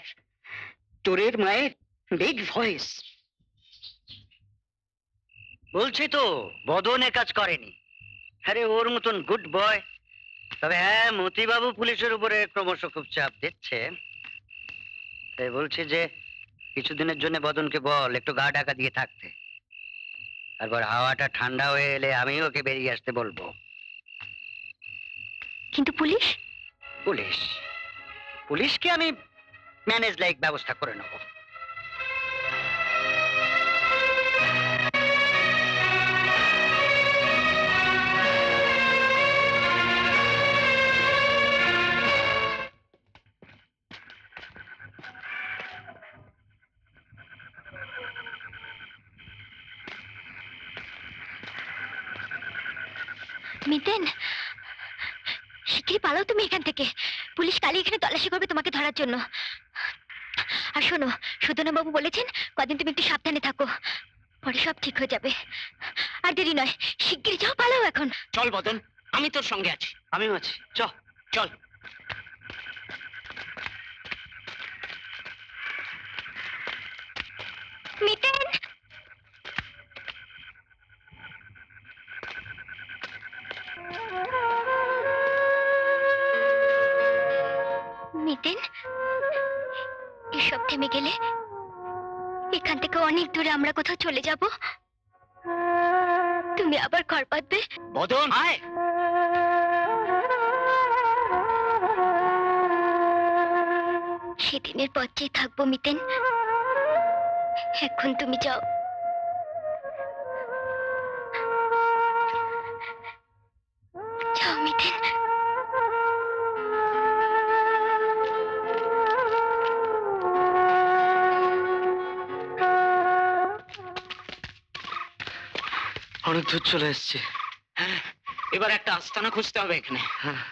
চোরের মায়ের বিগ ভয়েস। বলছি তো বদনে কাজ করেনি। আরে ওর মতন গুড বয়। তবে হ্যাঁ, মতিবাবু পুলিশের উপরে ক্রমশ খুব চাপ দিচ্ছে। তাই বলছি যে কিছুদিনের জন্য বদনকে বল একটু গা ঢাকা দিয়ে থাকতে। তারপর হাওয়াটা ঠান্ডা হয়ে এলে আমি ওকে বেরিয়ে আসতে বলবো। কিন্তু পুলিশ? পুলিশ পুলিশকে আমি ম্যানেজ লাইক ব্যবস্থা করে নেব। মিতেন, শিগগিরই পালাও তুমি এখান থেকে। পুলিশ কালই এখানে তল্লাশি করবে তোমাকে ধরার জন্য। আর শোনো, সুধনা বাবু বলেছেন কদিন তুমি একটু সাবধানে থাকো, পরে সব ঠিক হয়ে যাবে। আর দেরি নয়, শিগগিরই যাও, পালাও এখন। চল বদন, আমি তোর সঙ্গে আছি। আমিও আছি, চল। চল। মিতেন, মিতেন, এসব থেমে গেলে এখান থেকে অনেক দূরে আমরা কোথাও চলে যাব। তুমি আবার ঘর পাতবে। বদন আয়। সেদিনের পর চেয়ে থাকবো মিতেন, এখন তুমি যাও। যাও মিতেন। অনেক দূর চলে এসছে। হ্যাঁ, এবার একটা আস্তানা খুঁজতে হবে এখানে। হ্যাঁ,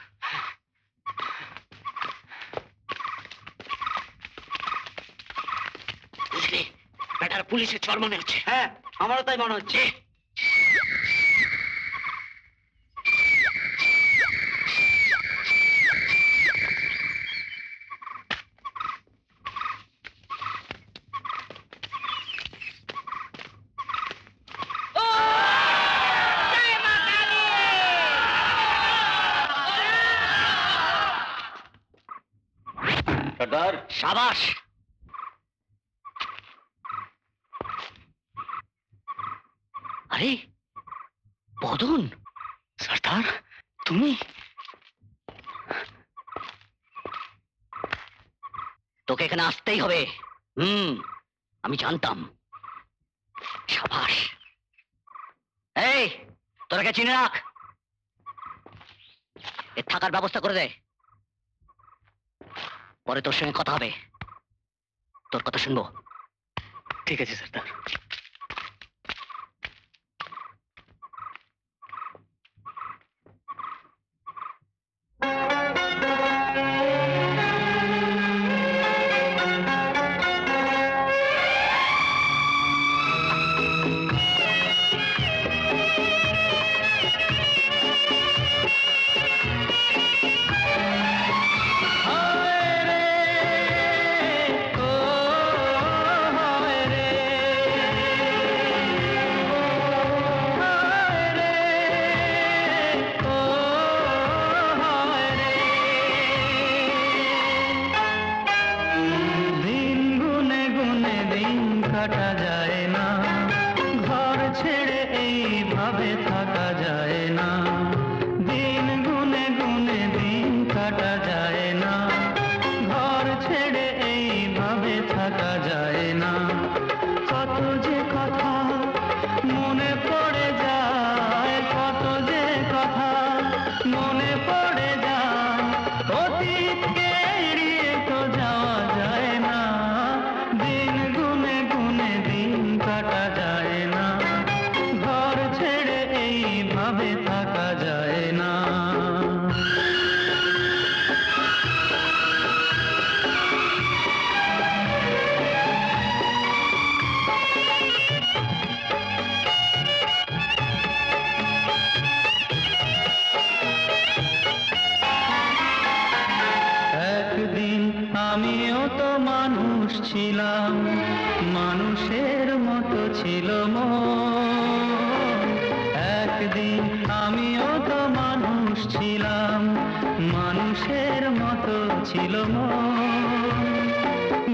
বুঝলি, ব্যাটার পুলিশের চর মনে হচ্ছে। হ্যাঁ, আমারও তাই মনে হচ্ছে। সর্দার সাবাস। আরে বদন, সর্দার তুমি? তোকে এখানে আসতেই হবে। আমি জানতাম। সাবাস। এই, তোরা কে চিনে রাখ, এর থাকার ব্যবস্থা করে দে। পরে তোর সঙ্গে কথা হবে, তোর কথা শুনবো। ঠিক আছে সর্দার। কাটা যায় না, ঘর ছেড়ে এইভাবে থাকা যায় না। দিন গুনে গুনে দিন কাটা যায় না, ঘর ছেড়ে এইভাবে থাকা যায় না। কত যে কথা মনে পড়ে যায়, কত যে কথা মনে পড়ে যায়, অতীতকে এড়িয়ে তো যাওয়া যায় না। দিন গুনে গুনে দিন কাটা যায় না, ঘর ছেড়ে এইভাবে থাকা যায় না। একদিন আমিও তো মানুষ ছিলাম, মানুষের মতো ছিল মন। একদিন আমিও তো মানুষ ছিলাম, মানুষের মতো ছিল মন।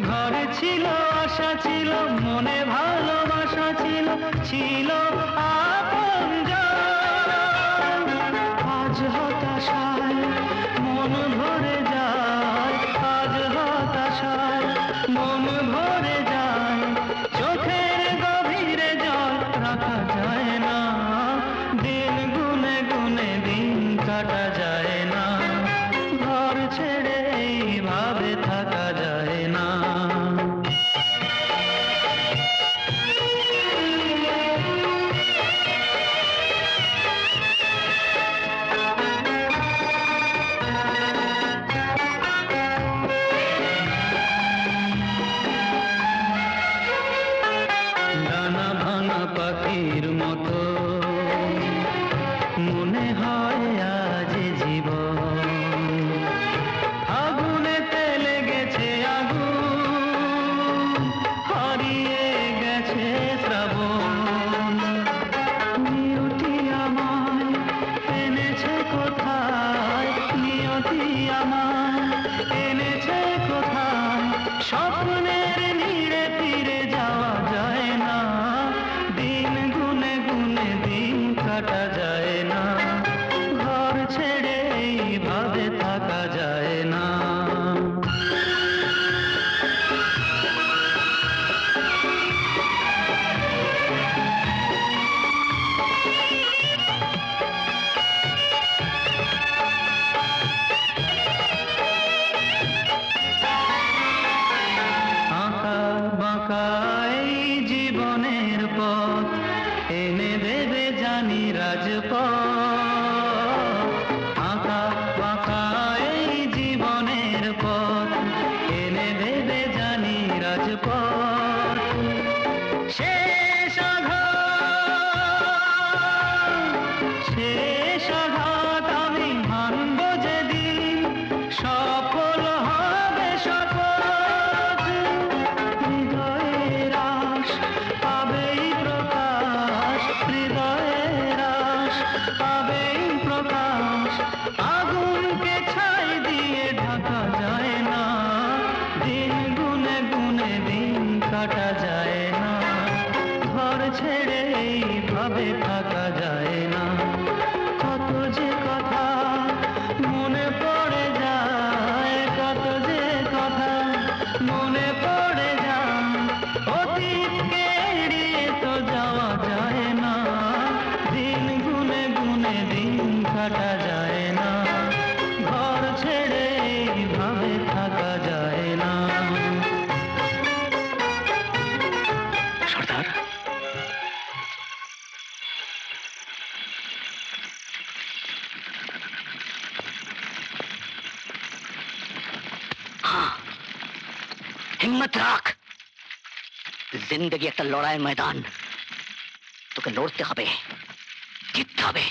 ঘরে ছিল আশা ছিল, মনে ভালোবাসা ছিল, ছিল আপনজন। আজ হতাশায় মন ভরে যায়, আজ হতাশায় মন ভরে যায়, চোখের গভীরে জল রাখা যায় না। দিন গুনে গুনে দিন কাটা যায় না, ঘর ছেড়ে এইভাবে থাকা যায় না। শ্রাবণ নিয়তি আমায় এনেছে কোথায়, নিয়তি আমায় এনেছে কোথায়, স্বপ্নের নীড়ে ফিরে যাওয়া যায় না, দিন গুনে গুনে দিন কাটা যায় না, ঘর ছেড়ে এইভাবে থাকা যায় না। আঁকা বাঁকা এই জীবনের পথ এনে দেবে জানি রাজপথ, আঁকা বাঁকা এই জীবনের পথ এনে দেবে জানি রাজপথ, শেষ আঘাত আমি মানব যেদিন, সফল হবে শপথ, হৃদয়ের আশ পাবেই প্রকাশ, হৃদয়ের আশ পাবেই প্রকাশ, আগুনকে ছাই দিয়ে ঢাকা যায় না, দিন গুনে গুনে দিন কাটা যায় না, ঘর ছেড়ে এইভাবে থাকা যায় না, কত যে কথা মনে পড়ে যায়, কত যে কথা মনে পড়ে যায়, অতীতকে এড়িয়ে তো যাওয়া যায় না, দিন গুনে গুনে দিন কাটা যায় না, ঘর ছেড়ে এইভাবে থাকা যায় না। সর্দার, हाँ, हिम्मत রাখ, জিন্দেগি একটা লড়াইয়ের ময়দান, তোকে লড়তে হবে, জিততে হবে,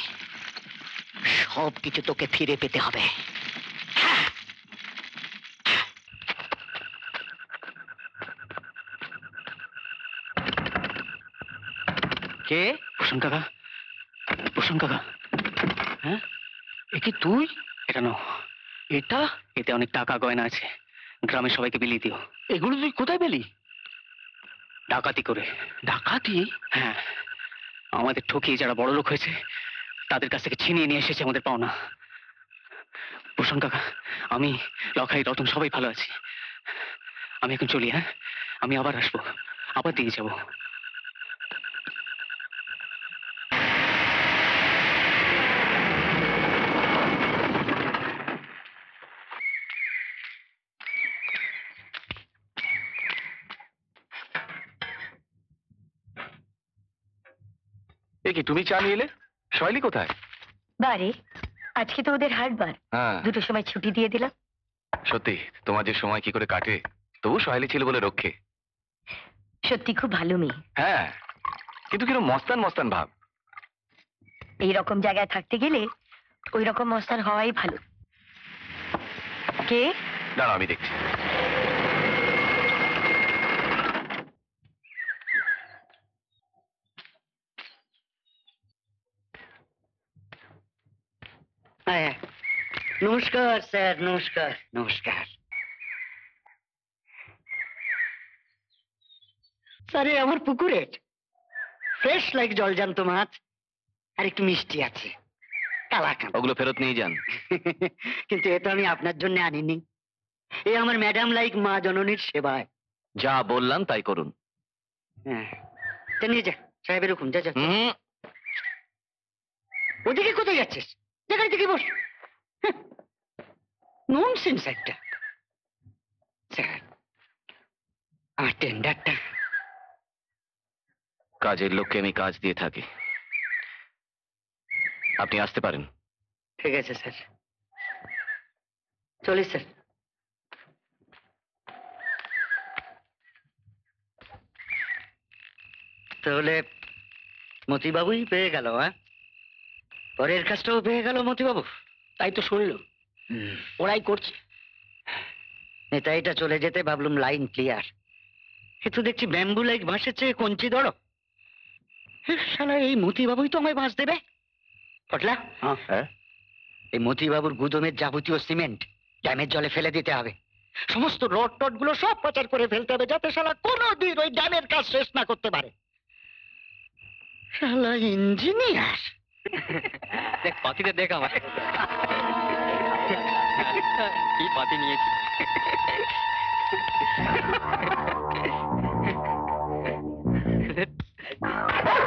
সব কিছু তোকে ফিরে পেতে হবে। কে? ভূষণ কাকা, ভূষণ কাকা। হ্যাঁ, এ কি তুই? এটা নাও, এটা, এতে অনেক টাকা গয়না আছে, গ্রামের সবাইকে বিলিয়ে দিও। এগুলো তুই কোথায় পেলি? ডাকাতি করে। ডাকাতি? হ্যাঁ, আমাদের ঠকিয়ে যারা বড় লোক হয়েছে তাদের কাছ থেকে ছিনিয়ে নিয়ে এসেছে আমাদের পাওনা। ভূষণ কাকা, আমি, লখাই, রতন সবাই ভালো আছি। আমি এখন চলি। হ্যাঁ, আমি আবার আসবো, আবার দিয়ে যাবো। কি তুমি চা নিয়ে এলে? শৈলী কোথায়? বারে, আজকে তো ওদের হাটবার, হ্যাঁ, দুটোর সময় ছুটি দিয়ে দিলাম। সত্যি তোমার যে সময় কি করে কাটে, তবু শৈলী ছিল বলে রক্ষে। সত্যি খুব ভালো মেয়ে। হ্যাঁ, কিন্তু কিরকম মস্তান মস্তান ভাব। এই রকম জায়গায় থাকতে গেলে ওই রকম মস্তান হওয়াই ভালো। কে? দাঁড়াও, আমি দেখছি। নমস্কার স্যার, নমস্কার। নমস্কার স্যার, আমার পুকুরের ফ্রেশ লাইক জলজান্ত মাছ আর একটু মিষ্টি আছে, কালাকান। ওগুলো ফেরত নিয়ে যান। কিন্তু এটা আমি আপনার জন্য আনিনি, এ আমার ম্যাডাম লাইক মা জননীর সেবায়। যা বললাম তাই করুন। হ্যাঁ, তা নিয়ে যা, সাহেবের হুকুম, যা যা। হুম, ওদিকে কোথায় যাচ্ছিস? জায়গায় থেকে বস। ননসেন্স একটা। স্যার, আমার টেন্ডারটা। কাজের লোককে আমি কাজ দিয়ে থাকি, আপনি আসতে পারেন। ঠিক আছে স্যার, চলি স্যার। তাহলে মতিবাবুই পেয়ে গেল। হ্যাঁ, পরের কাজটাও পেয়ে গেল মতিবাবু। তাই তো শুনলো, ওরাই করছে। এটা চলে যেতে ভাবলুম লাইন ক্লিয়ার। এ তো দেখছি ব্যাম্বু লাইক ভাসেছে কঞ্চি ধরো। শালা এই মতিবাবুই তো আমায় বাঁচ দেবে। পটলা, হ্যাঁ এই মতিবাবুর গুদমের যাবতীয় সিমেন্ট ড্যামের জলে ফেলে দিতে হবে। সমস্ত রড টড গুলো সব পাচার করে ফেলতে হবে, যাতে শালা কোনোদিন ওই ড্যামের কাজ শেষ না করতে পারে। শালা ইঞ্জিনিয়ার। দেখ পাতিটা দেখ আমার কি পাতি নিয়েছি।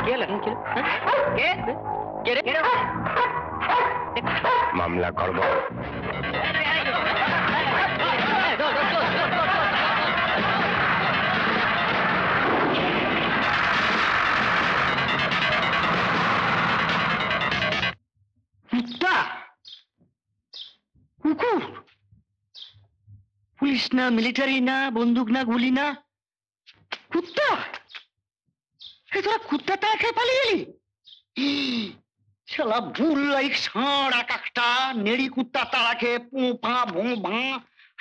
কে লাগেন কে কে কে রে কে রে? মামলা করব। কুত্তা, কুকুর, পুলিশ না, মিলিটারি না, বন্দুক না, গুলি না, কুত্তা। তোরা কুত্তা তারা খেয়ে পালিয়ে গেলি? শালা ভুল লাইক ষাঁড় এক একটা নেড়ি কুত্তা তারা খেয়ে পো পা ভো ভা।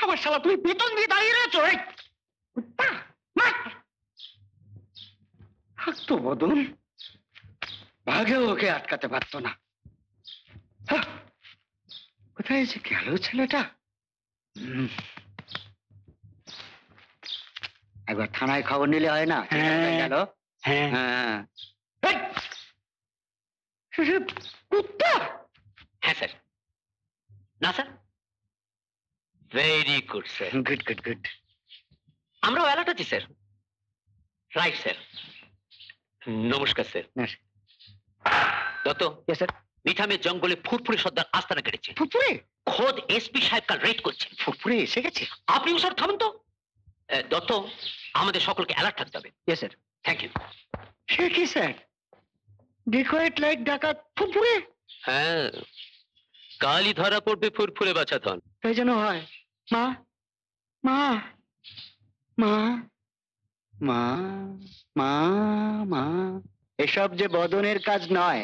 আবার শালা তুমি বেতন দিয়ে দাঁড়িয়ে রয়েছো। এই কুত্তা তো বদন ভাগে ওকে আটকাতে পারতো না। হাহ, কোথায় যে গেল ছেলেটা? একবার থানায় খবর নিলে হয় না? গেল। হ্যাঁ, কুত্তা। হ্যাঁ স্যার। না sir, very good sir. Good good good. আমরাও অ্যালার্ট আছি স্যার। Right sir. নমস্কার স্যার। দত্ত, স্যার। মিঠামের জঙ্গলে ফুরফুরে সর্দার আস্তানা কেটেছে। ফুরফুরে? খোদ এসপি সাহেব কাল রেড করছেন। ফুরফুরে এসে গেছে? আপনিও স্যার থামুন তো। দত্ত, আমাদের সকলকে অ্যালার্ট থাকতে হবে। স্যার। Thank you. সে কি স্যার, ডিকয়েট লাইট ডাকাত ফুরফুরে? হ্যাঁ, কালই ধরা পড়বে ফুরফুরে বাছা ধন। তাই যেন হয়। মা মা মা মা মা মা, এসব যে বদনের কাজ নয়,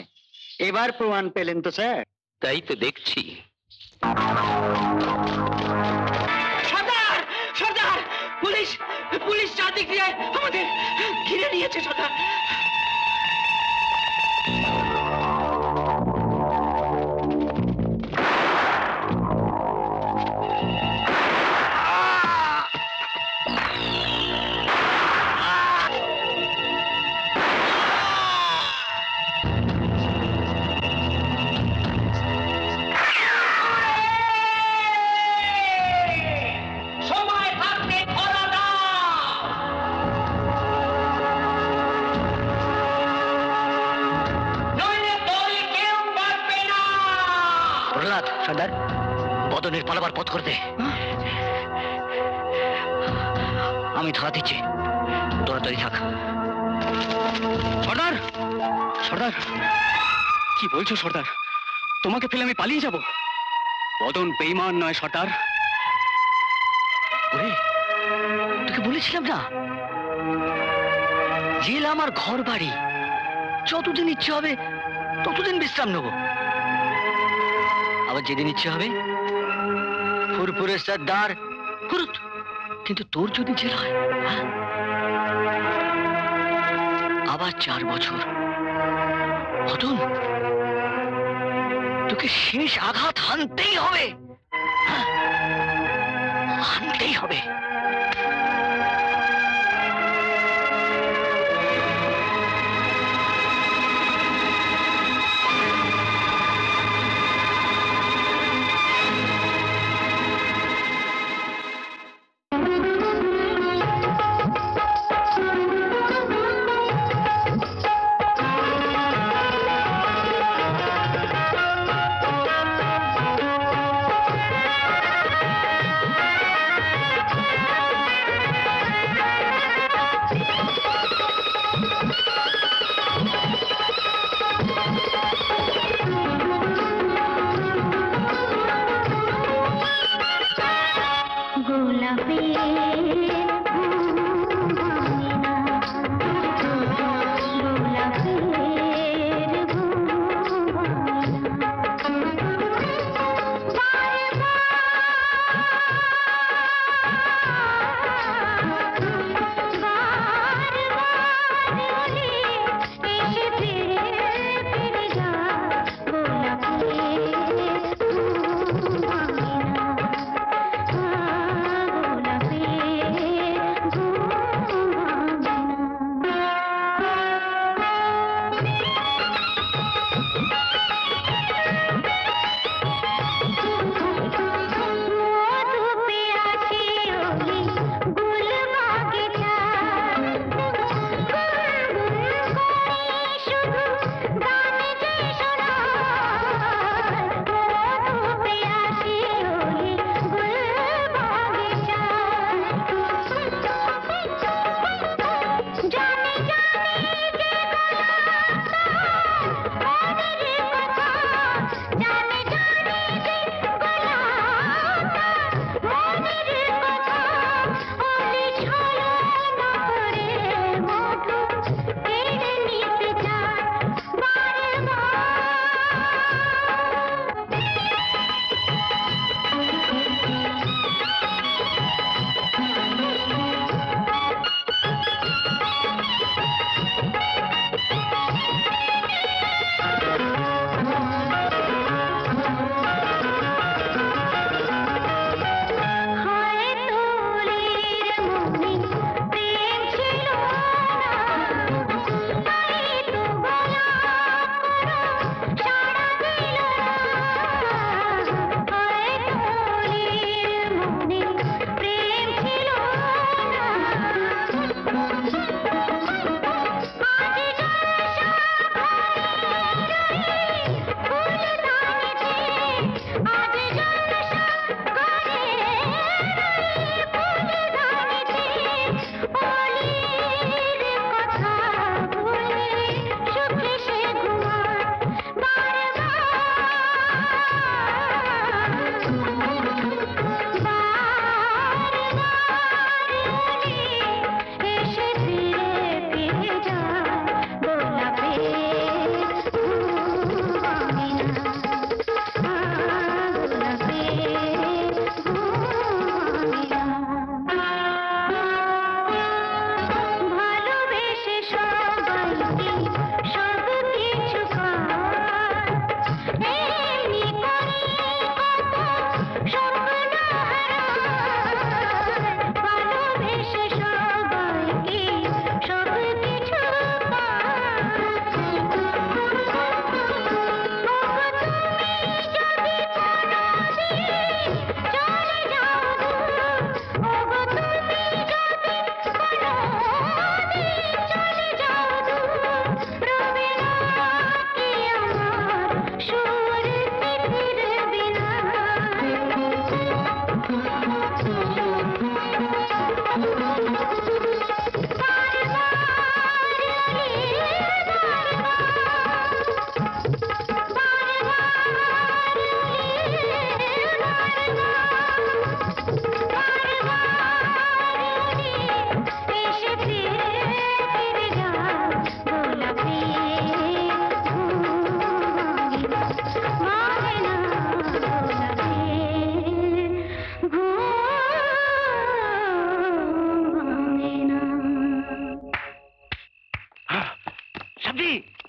এবার প্রমাণ পেলেন তো স্যার? তাই তো দেখছি। সর্দার, সর্দার, পুলিশ, পুলিশ চারদিক দিয়ে আমাদের ঘিরে নিয়েছে সর্দার। সর্দার, বদনের পালাবার পথ করে দে। আমি ধরা দিচ্ছি, তোরা তৈরি থাক। সর্দার, সর্দার, কি বলছো সর্দার? তোমাকে ফেলে আমি পালিয়ে যাব? বদন বেঈমান নয় সর্দার। ওরে, তোকে বলেছিলাম না, জেল আমার ঘর বাড়ি, যতদিন ইচ্ছে হবে ততদিন বিশ্রাম নেব, আবার যেদিন ইচ্ছে হবে ফুরফুরে সর্দার ফুরুত। কিন্তু তোর যদি জেল হয়, হ্যাঁ, আবার 4 বছর। হতুন, তোকে শেষ আঘাত হানতেই হবে, হ্যাঁ, হানতেই হবে।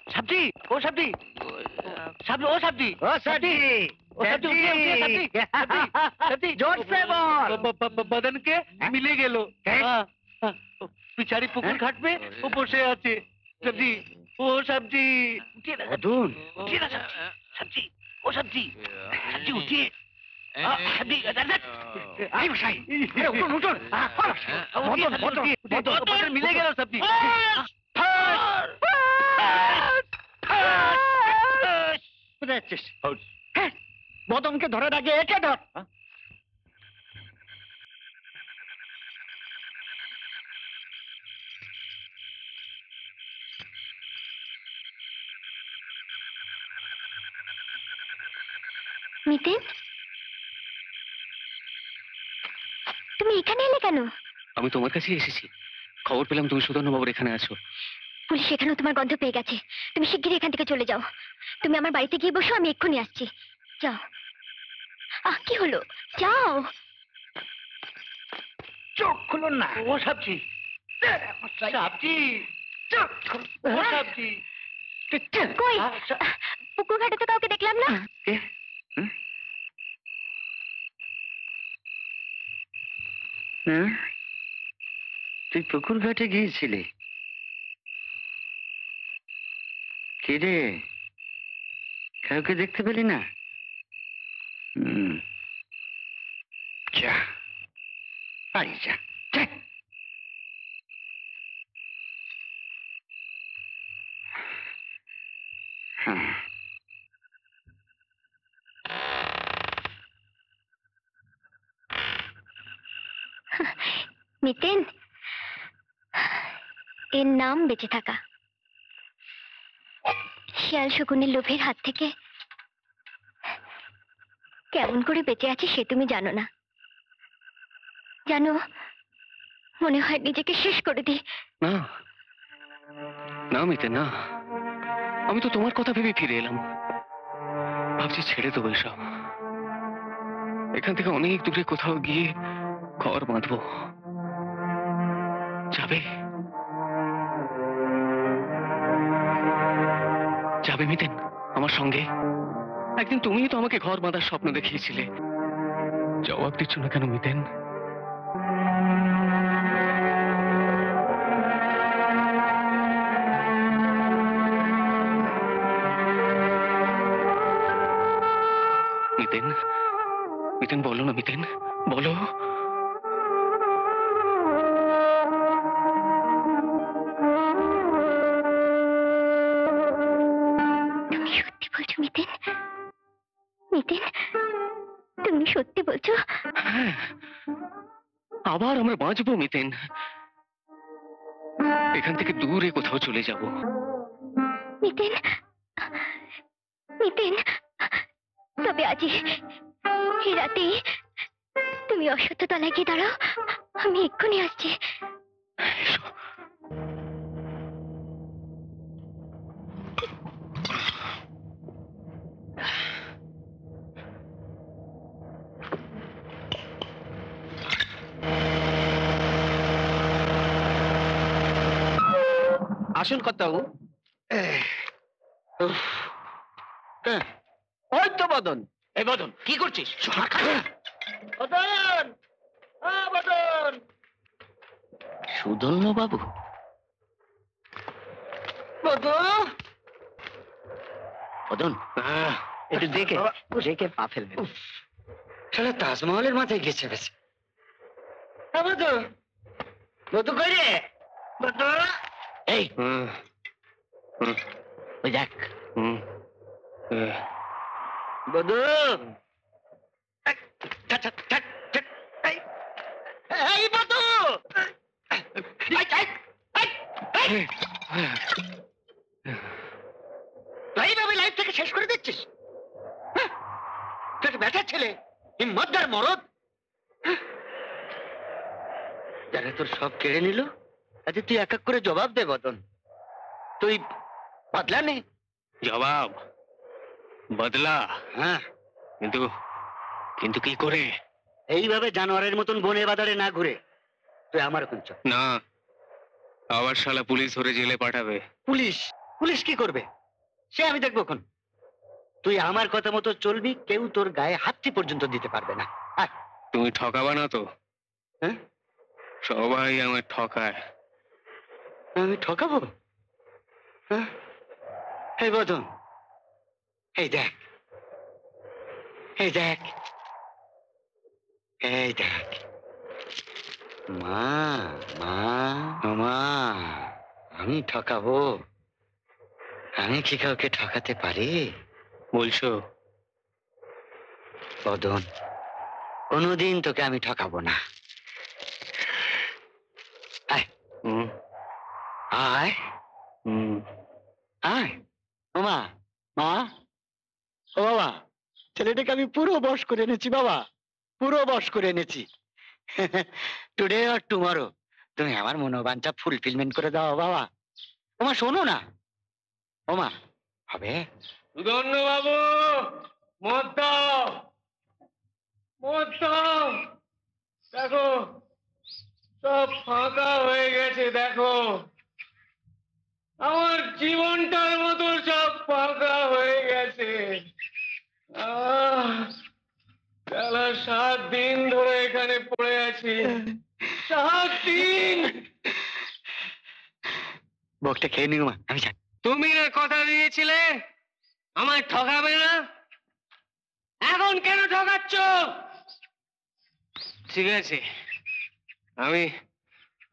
সাবজি, ও সাবজি, সাবজি, ও সাবজি, ও সাবজি, ও সাবজি, উঠিয়ে, উঠিয়ে, সাবজি, সাবজি, সাবজি, जोर से बोल। बदन के मिले गेलो। पिछाड़ी पुकुर घाट में वो बसे आछे। सब्जी, ओ सब्जी, उठिए ना मदन। उठिए ना सब्जी, सब्जी, ओ सब्जी, सब्जी उठिए। सब्जी, आई बसाई, अरे उठो उठो, मदन मदन मिले गेलो सब्जी। কোথায় যাচ্ছিস? হ্যাঁ, বদনকে ধরার আগে একে ধর। মিতেন, তুমি এখানে এলে কেন? আমি তোমার কাছে এসেছি, খবর পেলাম তুমি সুধন্য বাবুর এখানে আছো। পুলিশ এখানেও তোমার গন্ধ পেয়ে গেছে। তুমি শিগগিরই এখান থেকে চলে যাও। তুমি আমার বাড়িতে গিয়ে বসো, আমি এক্ষুনি আসছি। যাও। কি হলো? যাও। চোখ খুলুন না। ও সবজি, সবজি, ও সবজি। কই? পুকুর ঘাটে তো কাউকে দেখলাম না। তুই পুকুর ঘাটে গিয়েছিলি? কি রে, কাউকে দেখতে পেলি না? যা, বাড়ি যা। মিতেন, এর নাম বেঁচে থাকা। শিয়াল শকুনের লোভের হাত থেকে কেমন করে বেঁচে আছে সে তুমি জানো না। জানো, মনে হয় নিজেকে শেষ করে দিই। না না মিতে না, আমি তো তোমার কথা ভেবে ফিরে এলাম। ভাবছি ছেড়ে দেবো এসব, এখান থেকে অনেক দূরে কোথাও গিয়ে ঘর বাঁধবো। যাবে? যাবে মিতেন আমার সঙ্গে? একদিন তুমিই তো আমাকে ঘর বাঁধার স্বপ্ন দেখিয়েছিলে। জবাব দিচ্ছ না কেন মিতেন? মিতেন, মিতেন বলো না মিতেন, বলো। তুমি সত্যি বলছো মিতেন? মিতেন, তুমি সত্যি বলছো? হ্যাঁ, আবার আমরা বাঁচবো মিতেন। এখান থেকে দূরে কোথাও চলে যাব। মিতেন, মিতেন, তবে আজই এই রাতেই তুমি অশ্বত্থ তলায় গিয়ে দাঁড়াও, আমি এক্ষুনি আসছি। এসো। আসুন কর্তাবাবু। ওই তো বদন। এই বদন, কি করছিস? বদন, বদন। সুধন্য বাবু? বদন, বদন, একটু দেখে দেখে পা ফেলবে। শালা তাজমহলের মাথায় গেছে বেশি। বদন, বদু কই রে? বদন, এই ওই দেখ। বদু, এই বদু, এইভাবে লাইফ থেকে শেষ করে দিচ্ছিস? তুই ব্যাটার ছেলে, হিম্মতদার মরদ, যারা তোর সব কেড়ে নিল। আচ্ছা তুই এক এক করে জবাব দে বদন। তুই বদলা নে। জবাব? বদলা? হ্যাঁ, কিন্তু কিন্তু কি করে? এইভাবে জানোয়ারের মতন বনে বাজারে না ঘুরে তুই আমার ওখান চল। না, আবার শালা পুলিশ ধরে জেলে পাঠাবে। পুলিশ? পুলিশ কি করবে? সে আমি দেখবো এখন। তুই আমার কথা মতো চলবি, কেউ তোর গায়ে হাতটি পর্যন্ত দিতে পারবে না। আয়। তুমি ঠকাবা না তো? হ্যাঁ? সবাই আমার ঠকায়। আমি ঠকাবো? হ্যাঁ? এই বদন, এই দেখ, এই দেখ, এই দেখ, মা মা মা, আমি ঠকাবো? আমি কি কাউকে ঠকাতে পারি? বলছো? বদন, কোনোদিন তোকে আমি ঠকাবো না। আয় হুম আয় হুম আয়। ও মা, মা, ও বাবা, ছেলেটাকে আমি পুরো বশ করে এনেছি বাবা, পুরো বশ করে এনেছি। টুডে আর টুমরো তুমি আমার মনোবাঞ্ছা ফুলফিলমেন্ট করে দাও বাবা। ওমা শোনো না, ওমা হবে? সুদর্ণ বাবু, মদ দাও, মদ দাও। দেখো সব ফাঁকা হয়ে গেছে, দেখো আমার জীবনটার মতো সব ফাঁকা হয়ে গেছে। বেলা 7 দিন ধরে এখানে পড়ে আছি, 7 দিন। বকটা খেয়ে নিও মা, আমি যাই। তুমি না কথা দিয়েছিলে আমায় ঠকাবে না, এখন কেন ঠকাচ্ছ? ঠিক আছে, আমি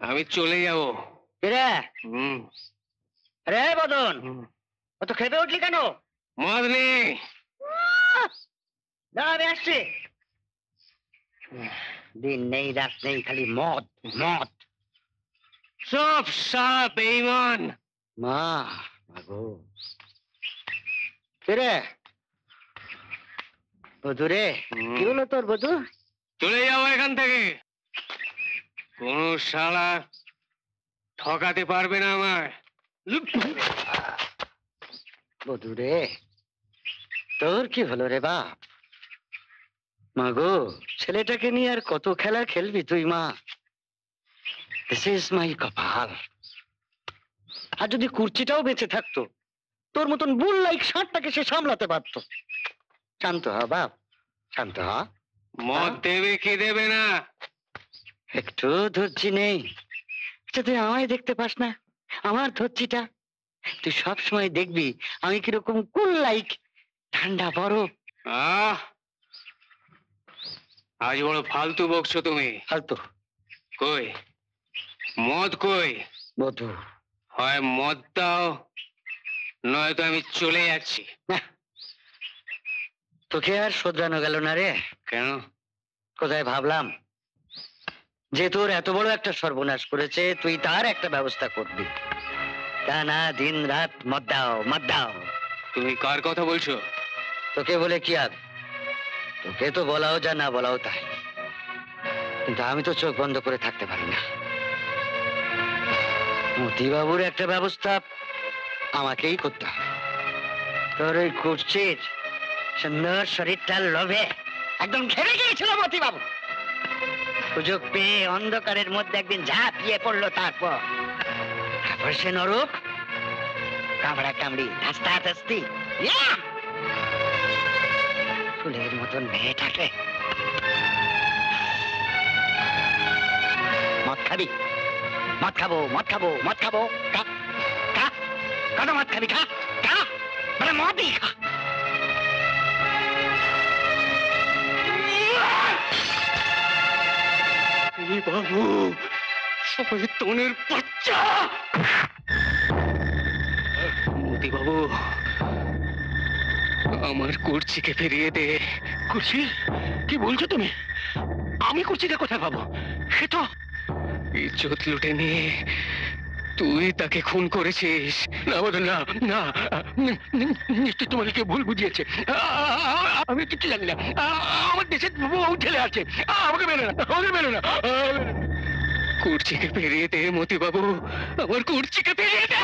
আমি চলে যাব। রে হুম রে বদন, হুম। অত খেপে উঠলি কেন? মদ নেই। না আমি আসছি। দিন নেই রাত নেই, খালি মদ মদ। সব সাপ বেঈমান। মা মাগো, রে বধু রে, হুম। কি হলো তোর বধু? চলে যাবো এখান থেকে। কোন শালা ঠকাতে পারবে না আমায়। বধু রে, তোর কি হলো রে বাপ? মাগো, ছেলেটাকে নিয়ে আর কত খেলা খেলবি তুই মা? দিস ইজ মাই কপাল। আর যদি কুর্চিটাও বেঁচে থাকতো, তোর মতন বুল লাইক ষাটটাকে সে সামলাতে পারতো। শান্ত হ বাপ, শান্ত হ। মদ দেবে কি দেবে না? একটু ধৈর্য নেই। আচ্ছা তুই আমায় দেখতে পাস না, আমার ধৈর্যটা? তুই সব সময় দেখবি আমি কিরকম কুল লাইক, ঠান্ডা বরফ। আহ, আজ বড় ফালতু বকছো তুমি। ফালতু কই মদ কই? বধু, হয় মদ দাও, নয়তো আমি চলে যাচ্ছি। না, তোকে আর শোধরানো গেল না রে। কেন? কোথায় ভাবলাম যে তোর এত বড় একটা সর্বনাশ করেছে, তুই তার একটা ব্যবস্থা করবি। তা না, দিন রাত মদ দাও মদ দাও। তুমি কার কথা বলছো? তোকে বলে কি আর, তোকে তো বলাও যা, না বলাও তাই। কিন্তু আমি তো চোখ বন্ধ করে থাকতে পারি না। মতিবাবুর একটা ব্যবস্থা আমাকেই করতে হবে। তোর ওই কুর্চির সুন্দর শরীরটার লোভে একদম ঘেরে গিয়েছিল মতিবাবু। সুযোগ পেয়ে অন্ধকারের মধ্যে একদিন ঝাঁপিয়ে পড়লো, তারপর সে নরক কামড়া কামড়ি হাসতাহাসতি ফুলের মতন মেয়েটাকে। মদ খাবি? মদ খাবো মদ খাবো মদ খাবো। খা খা, কত মদ খাবি? খা খা, মানে মদই খা। বাবু, শয়তানের বাচ্চা! মোতি বাবু, আমার কুর্চিকে ফিরিয়ে দে। কুর্চি? কি বলছো তুমি? আমি কুর্চিটা কোথায় পাবো? সে তো ইজ্জত লুটে নিয়ে তুই তাকে খুন করেছিস। না বদন, না না, নিশ্চয় তোমাকে কেউ ভুল বুঝিয়েছে। আমি কিছু জানি না। আমার দেশের বহু ছেলে আছে, আমাকে মেনে না, আমাকে মেনে না। কুর্চিকে ফিরিয়ে দে মতি বাবু, আমার কুর্চিকে ফিরিয়ে দে।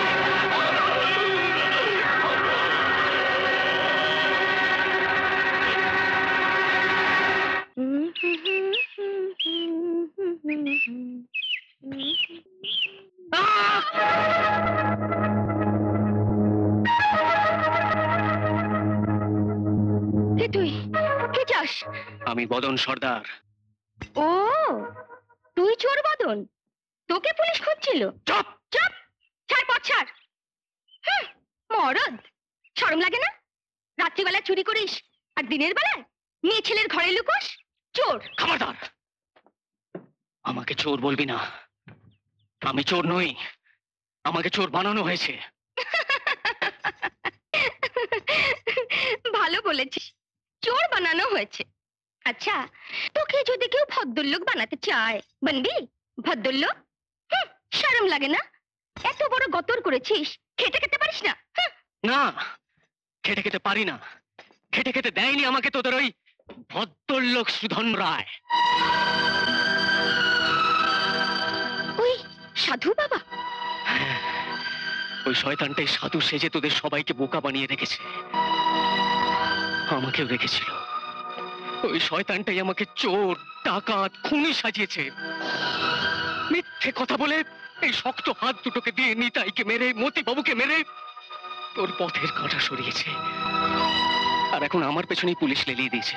আমি বদন সর্দার। ও, তুই চোর বদন? তোকে পুলিশ খুঁজছিল? চুপ! চুপ! ছাড় পথ ছাড়। হুঁ, মরদ, শরম লাগে না? রাত্রিবেলা চুরি করিস আর দিনের বেলায় মেয়ে ছেলের ঘরে লুকোস। চোর! খবরদার! আমাকে চোর বলবি না। আমি চোর নই, আমাকে চোর বানানো হয়েছে। ভালো বলেছিস, চোর বানানো হয়েছে। আচ্ছা, তোকে যদি কেউ ভদ্রলোক বানাতে চায়, বানবি ভদ্রলোক? হুঁ, শরম লাগে না? এত বড় গতর করেছিস, খেতে খেতে পারিস না? হুঁ, না, খেটে খেতে পারি না। খেটে খেতে দেয়নি আমাকে তোদের ওই ভদ্রলোক সুধন রায়। ওই সাধু বাবা? হ্যাঁ, ওই শয়তানটাই সাধু সেজে তোদের সবাইকে বোকা বানিয়ে রেখেছে। আমাকেও রেখেছিল। ওই শয়তানটাই আমাকে চোর, ডাকাত, খুনি সাজিয়েছে। মিথ্যে কথা বলে এই শক্ত হাত দুটোকে দিয়ে নিতাইকে মেরে, মতি বাবুকে মেরে তোর পথের কাঁটা সরিয়েছে। আর এখন আমার পেছনেই পুলিশ লেলিয়ে দিয়েছে।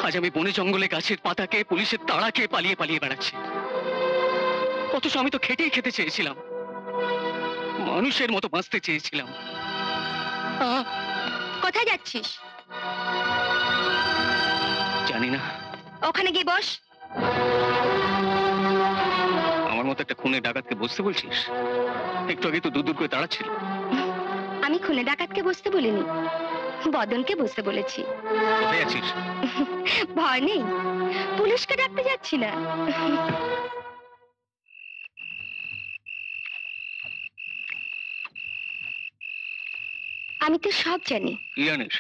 আজ আমি বনে জঙ্গলে গাছের পাতাকে, পুলিশের তাড়াকে পালিয়ে পালিয়ে বেড়াচ্ছি। অথচ আমি তো খেটেই খেতে চেয়েছিলাম, মানুষের মতো বাঁচতে চেয়েছিলাম। কোথায় যাচ্ছিস? জানি না। ওখানে গিয়ে বস। আমার মতো একটা খুনে ডাকাতকে বসতে বলছিস? একটু আগে তো দূর দূর করে দাঁড়াচ্ছিল। আমি খুনে ডাকাতকে বসতে বলিনি, বদনকে বসতে বলেছি। কোথায় আছিস? ভয় নেই, পুলিশকে ডাকতে যাচ্ছি না। আমি তো সব জানি। কি জানিস?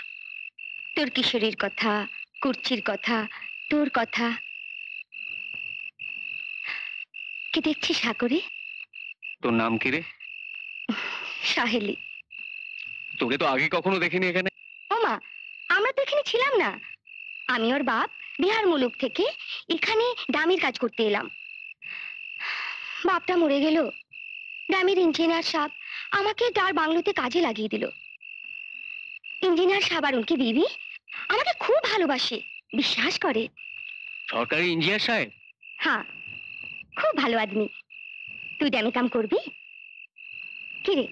তোর কিশোরীর কথা, কুর্চির কথা, তোর কথা। কি দেখছিস সাগরে? তোর নাম কি রে? সাহেলি। তোকে তো আগে কখনো দেখিনি এখানে। ওমা, আমরা তো এখানে ছিলাম না। আমি ওর বাপ বিহার মুলুক থেকে এখানে ডামির কাজ করতে এলাম। বাপটা মরে গেল। ডামির ইঞ্জিনিয়ার সাহেব আমাকে তার বাংলোতে কাজে লাগিয়ে দিল। ইঞ্জিনিয়ার সাহেব আর উনকি বিবি আমাকে খুব ভালোবাসে, বিশ্বাস করে। সরকারি ইঞ্জিনিয়ার সাহেব? হ্যাঁ, খুব ভালো আদমি। তুই ডামি কাম করবি? কি রে,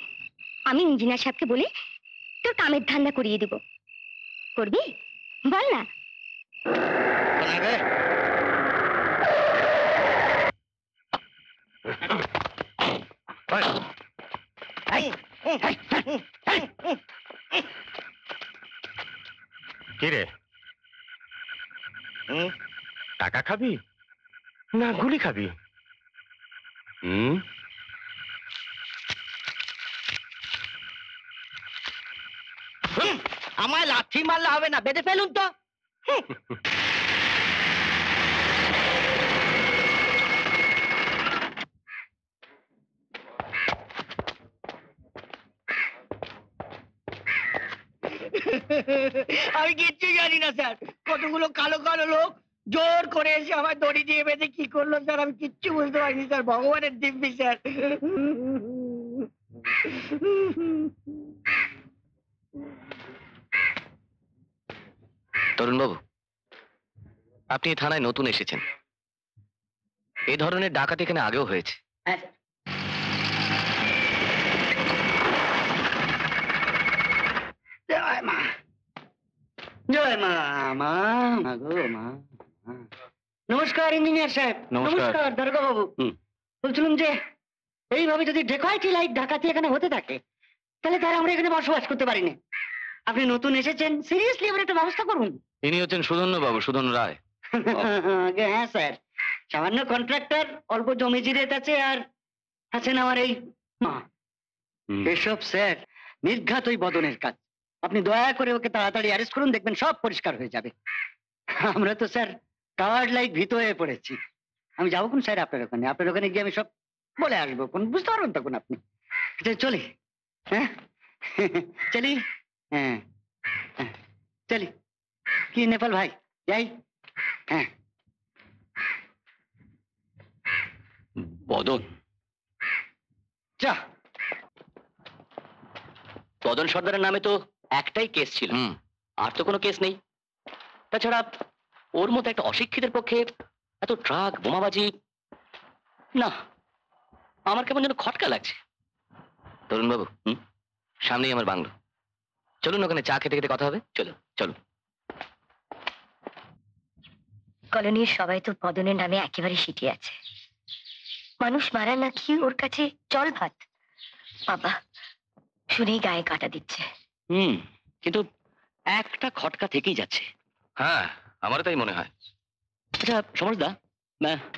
আমি ইঞ্জিনিয়ার সাহেবকে বলে তোর কামের ধান্দা করিয়ে দিব। করবি? বল না। কি রে, টাকা খাবি না গুলি খাবি? আমায় লাথি মারলে হবে না, বেঁধে ফেলুন তো। আমি কিচ্ছু জানি না স্যার। কতগুলো কালো কালো লোক জোর করে এসে আমার দড়ি দিয়ে বেঁধে কি করলো স্যার, আমি কিচ্ছু বুঝতে পারিনি স্যার। ভগবানের দিব্যি স্যার। তরুণ বাবু, আপনি এই থানায় নতুন এসেছেন। এই ধরনের ডাকাতি এখানে আগেও হয়েছে। হ্যাঁ স্যার। জয় মা, জয় মা, মা, মা গো মা। নমস্কার ইঞ্জিনিয়ার সাহেব। নমস্কার দারোগা বাবু। বলছিলাম যে এইভাবে যদি ডেকাইটি লাইট ডাকাতি এখানে হতে থাকে, তাহলে তার আমরা এখানে বসবাস করতে পারি না। আপনি নতুন এসেছেন, সিরিয়াসলি এবার একটা ব্যবস্থা করুন। ইনি হচ্ছেন সুধন্য বাবু, সুধন রায়। হ্যাঁ স্যার, সামান্য কন্ট্রাক্টর, অল্প জমি জিরেত আছে, আর আছেন আমার এই মা। এসব স্যার নির্ঘাত ওই বদনের কাজ। আপনি দয়া করে ওকে তাড়াতাড়ি অ্যারেস্ট করুন, দেখবেন সব পরিষ্কার হয়ে যাবে। আমরা তো স্যার টাওয়ার লাইট ভীত হয়ে পড়েছি। আমি যাবো কোন স্যার আপনার ওখানে? আপনার ওখানে গিয়ে আমি সব বলে আসবো, কোন বুঝতে পারবেন তখন আপনি। চলি, হ্যাঁ চলি, হ্যাঁ চলি। কি নেপাল ভাই, যাই? হ্যাঁ। বদন? যা, বদন সর্দারের নামে তো একটাই কেস ছিল, আর তো কোনো কেস নেই। তাছাড়া ওর মতো একটা অশিক্ষিতের পক্ষে এত ট্রাক বোমাবাজি, না, আমার কেমন যেন খটকা লাগছে। তরুণ বাবু, সামনেই আমার বাংলো, চলুন ওখানে চা খেতে খেতে কথা হবে। চলো চলো। কলোনির সবাই তো বদনের নামে একেবারে সিটিয়ে আছে। মানুষ মারা নাকি ওর কাছে জল ভাত। বাবা, শুনেই গায়ে কাটা দিচ্ছে। কিন্তু একটা খটকা থেকেই যাচ্ছে। হ্যাঁ, আমারও তাই মনে হয়। আচ্ছা সমরদা,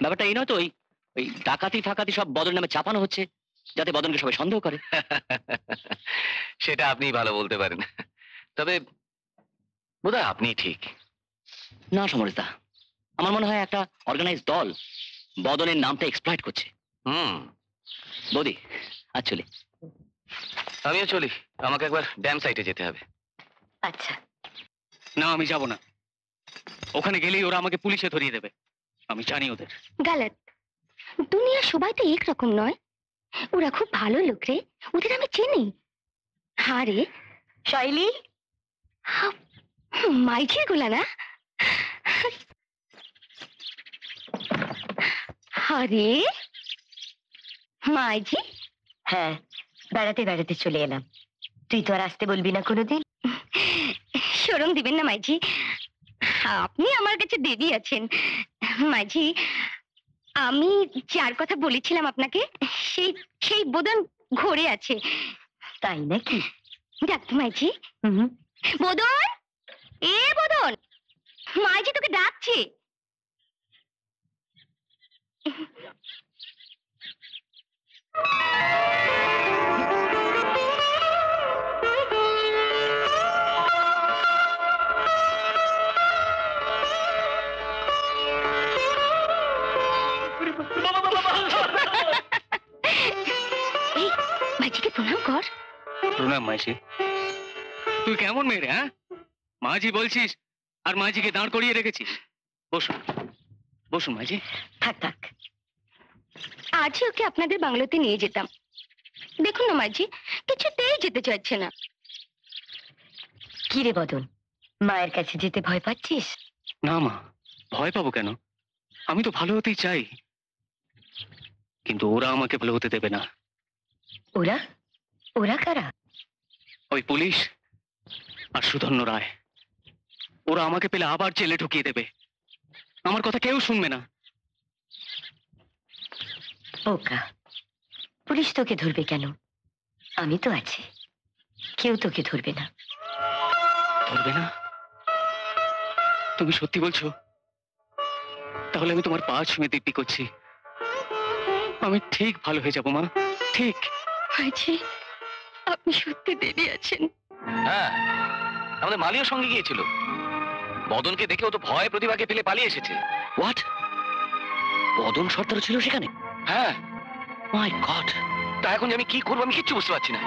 ব্যাপারটা এই নয় তো ওই ওই ডাকাতি ফাকাতি সব বদন নামে চাপানো হচ্ছে যাতে বদনকে সবাই সন্দেহ করে? সেটা আপনি ভালো বলতে পারেন, তবে বোধহয় আপনি ঠিক। না সমরদা, আমার মনে হয় একটা অর্গানাইজ দল বদনের নামটা এক্সপ্লয়েট করছে। বৌদি, আজ চলি। আমিও চলি, আমাকে একবার ড্যাম সাইটে যেতে হবে। আচ্ছা। না, আমি যাব না। ওখানে গেলেই ওরা আমাকে পুলিশে ধরিয়ে দেবে, আমি জানি ওদের। গালত। দুনিয়া সবাই তো একরকম নয়। ওরা খুব ভালো লোক রে, ওদের আমি চিনি। হ্যাঁ রে শৈলী, মাইঝির গুলা না? আরে মাইঝি, হ্যাঁ, বেড়াতে বেড়াতে চলে এলাম। তুই তো আর আসতে বলবি না কোনোদিন? শরম দিবেন না মাইঝি, আপনি আমার কাছে দেবী আছেন। মাইঝি, আমি যার কথা বলেছিলাম আপনাকে, সেই সেই বদন ঘরে আছে। তাই নাকি? ডাকতো মাইঝি। বদন, এ বদন, মাইঝি তোকে ডাকছে। এই, মাইঝিকে প্রণাম কর। প্রণাম মাঝি। তুই কেমন মেয়ে রে? হ্যাঁ, মাঝি বলছিস আর মাঝিকে দাঁড় করিয়ে রেখেছিস। বসুন বসুন মাঝি। থাক থাক, আজই ওকে আপনাদের বাংলোতে নিয়ে যেতাম। দেখুন না মাঝি, কিছুতেই যেতে চাইছে না। কি রে বদন, মায়ের কাছে যেতে ভয় পাচ্ছিস? না মা, ভয় পাবো কেন? আমি তো ভালো হতেই চাই, কিন্তু ওরা আমাকে ভালো হতে দেবে না। ওরা? ওরা কারা? ওই পুলিশ আর সুধন্য রায়, ওরা আমাকে পেলে আবার জেলে ঢুকিয়ে দেবে। আমার কথা কেউ শুনবে না। বোকা, পুলিশ তোকে ধরবে কেন? আমি তো আছি, কেউ তোকে ধরবে না। ধরবে না? তুমি সত্যি বলছো? তাহলে আমি তোমার পা ছুঁয়ে দিব্যি করছি, আমি ঠিক ভালো হয়ে যাবো মা, ঠিক। মাঝি, আপনি সত্যি দেবী আছেন। হ্যাঁ, আমাদের মালিও সঙ্গে গিয়েছিল। বদনকে দেখে ও তো ভয়ে প্রতিভাকে ফেলে পালিয়ে এসেছে। হোয়াট? বদন সর্দার ছিল সেখানে? হ্যাঁ। মাই গড! তা এখন যে আমি কি করবো আমি কিচ্ছু বুঝতে পারছি না।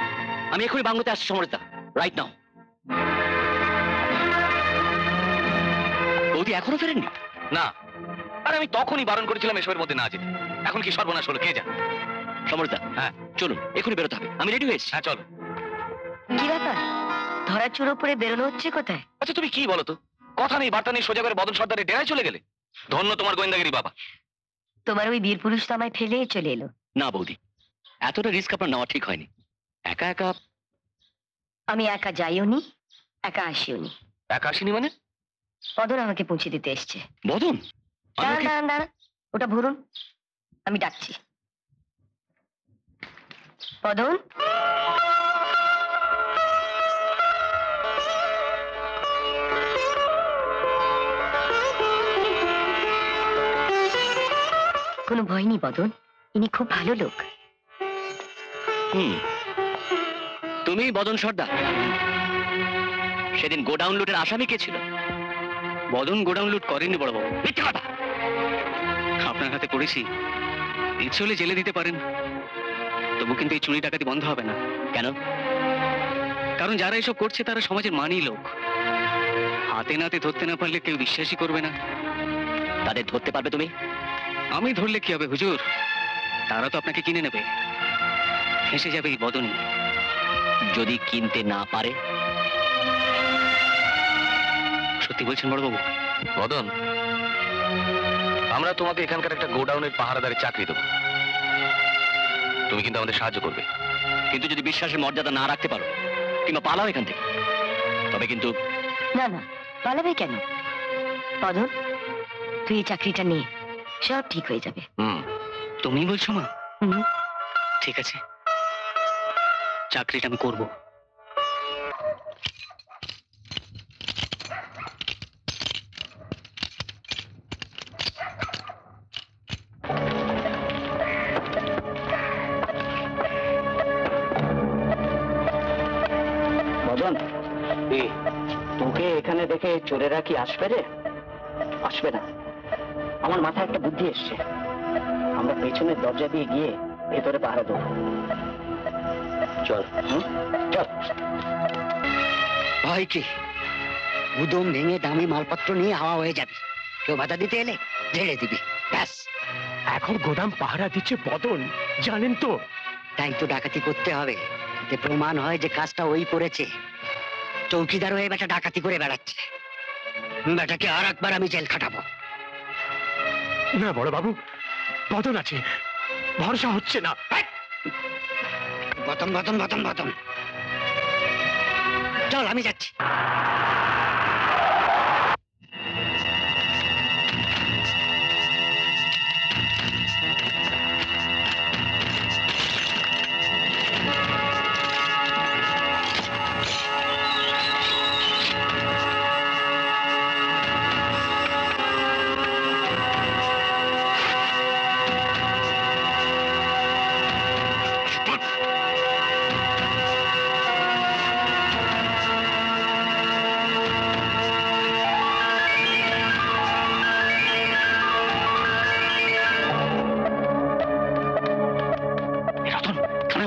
আমি এখনই বাংলোতে আসছি সমরদা, রাইট নাও। বৌদি এখনো ফেরেননি? না, আর আমি তখনই বারণ করেছিলাম এসবের মধ্যে না যেতে। এখন কি সর্বনাশ হলো কে জানে। সমরদা, হ্যাঁ চলুন এখনই বেরোতে হবে, আমি রেডি হয়েছি। হ্যাঁ চলো। কি ব্যাপার, ধরা চুরো পরে বেরোনো হচ্ছে কোথায়? আচ্ছা তুমি কি বলো তো, কথা নেই বার্তা নেই সোজা করে বদন সর্দারের ডেরায় চলে গেলে। ধন্য তোমার গোয়েন্দাগিরি বাবা। তোমার ওই বীর পুরুষ তো আমায় ফেলে চলে এলো। না বৌদি, এতটা রিস্ক আপনার নেওয়া ঠিক হয়নি। একা একা? আমি একা যাইও নি, একা আসিও নি। একা আসিনি মানে? বদন আমাকে পৌঁছে দিতে এসছে। বদন? দাঁড়ান দাঁড়ান দাঁড়ান, ওটা ভরুন, আমি ডাকছি। বদন, কোনো ভয় নেই বদন, ইনি খুব ভালো লোক। তুমি বদন সর্দার? সেদিন গোডাউন লুটের আসামি কে ছিল? বদন গোডাউন লুট করেনি বড় বাবু। মিথ্যে কথা! আপনার হাতে পড়েছি, ইচ্ছে হলে জেলে দিতে পারেন, তবু কিন্তু এই চুরি ডাকাতি বন্ধ হবে না। কেন? কারণ যারা এসব করছে তারা সমাজের মানি লোক, হাতে নাতে ধরতে না পারলে কেউ বিশ্বাসই করবে না। তাদের ধরতে পারবে তুমি? আমি ধরলে কি হবে হুজুর, তারা তো আপনাকে কিনে নেবে, ফেঁসে যাবে এই বদনই। যদি কিনতে না পারে? সত্যি সত্যি বলছেন বড়বাবু? মদন, আমরা তোমাকে এখানকার একটা গোডাউনের পাহারাদারের চাকরি দেবো। তুমি কিন্তু আমাদের সাহায্য করবে। কিন্তু যদি বিশ্বাসের মর্যাদা না রাখতে পারো কিংবা পালাও এখান থেকে, তবে কিন্তু না না, পালাবে কেন? পদন, তুই এই চাকরিটা নিয়ে সব ঠিক হয়ে যাবে। তুমি বলছো মা? হুম। ঠিক আছে, চাকরিটা আমি করবো। মদন, তোকে এখানে দেখে চোরেরা কি আসবে রে? আসবে না। আমার মাথায় একটা বুদ্ধি এসছে। আমরা পেছনের দরজা দিয়ে গিয়ে ভেতরে পাহারা দেবো। চল। চল। ভয় কি? গুদম ভেঙে দামি মালপত্র নিয়ে হাওয়া হয়ে যাবে। কেউ বাধা দিতে এলে ঝেড়ে দিবি, ব্যাস। এখন গোদাম পাহারা দিচ্ছে বদন, জানেন তো? তাই তো ডাকাতি করতে হবে, যে প্রমাণ হয় যে কাজটা ওই করেছে। চৌকিদার হয়ে বেটা ডাকাতি করে বেড়াচ্ছে। বেটাকে আর একবার আমি জেল খাটাবো। না বড় বাবু, বদন আছে, ভরসা হচ্ছে না। বতন বতন বতন বতন। চল, আমি যাচ্ছি।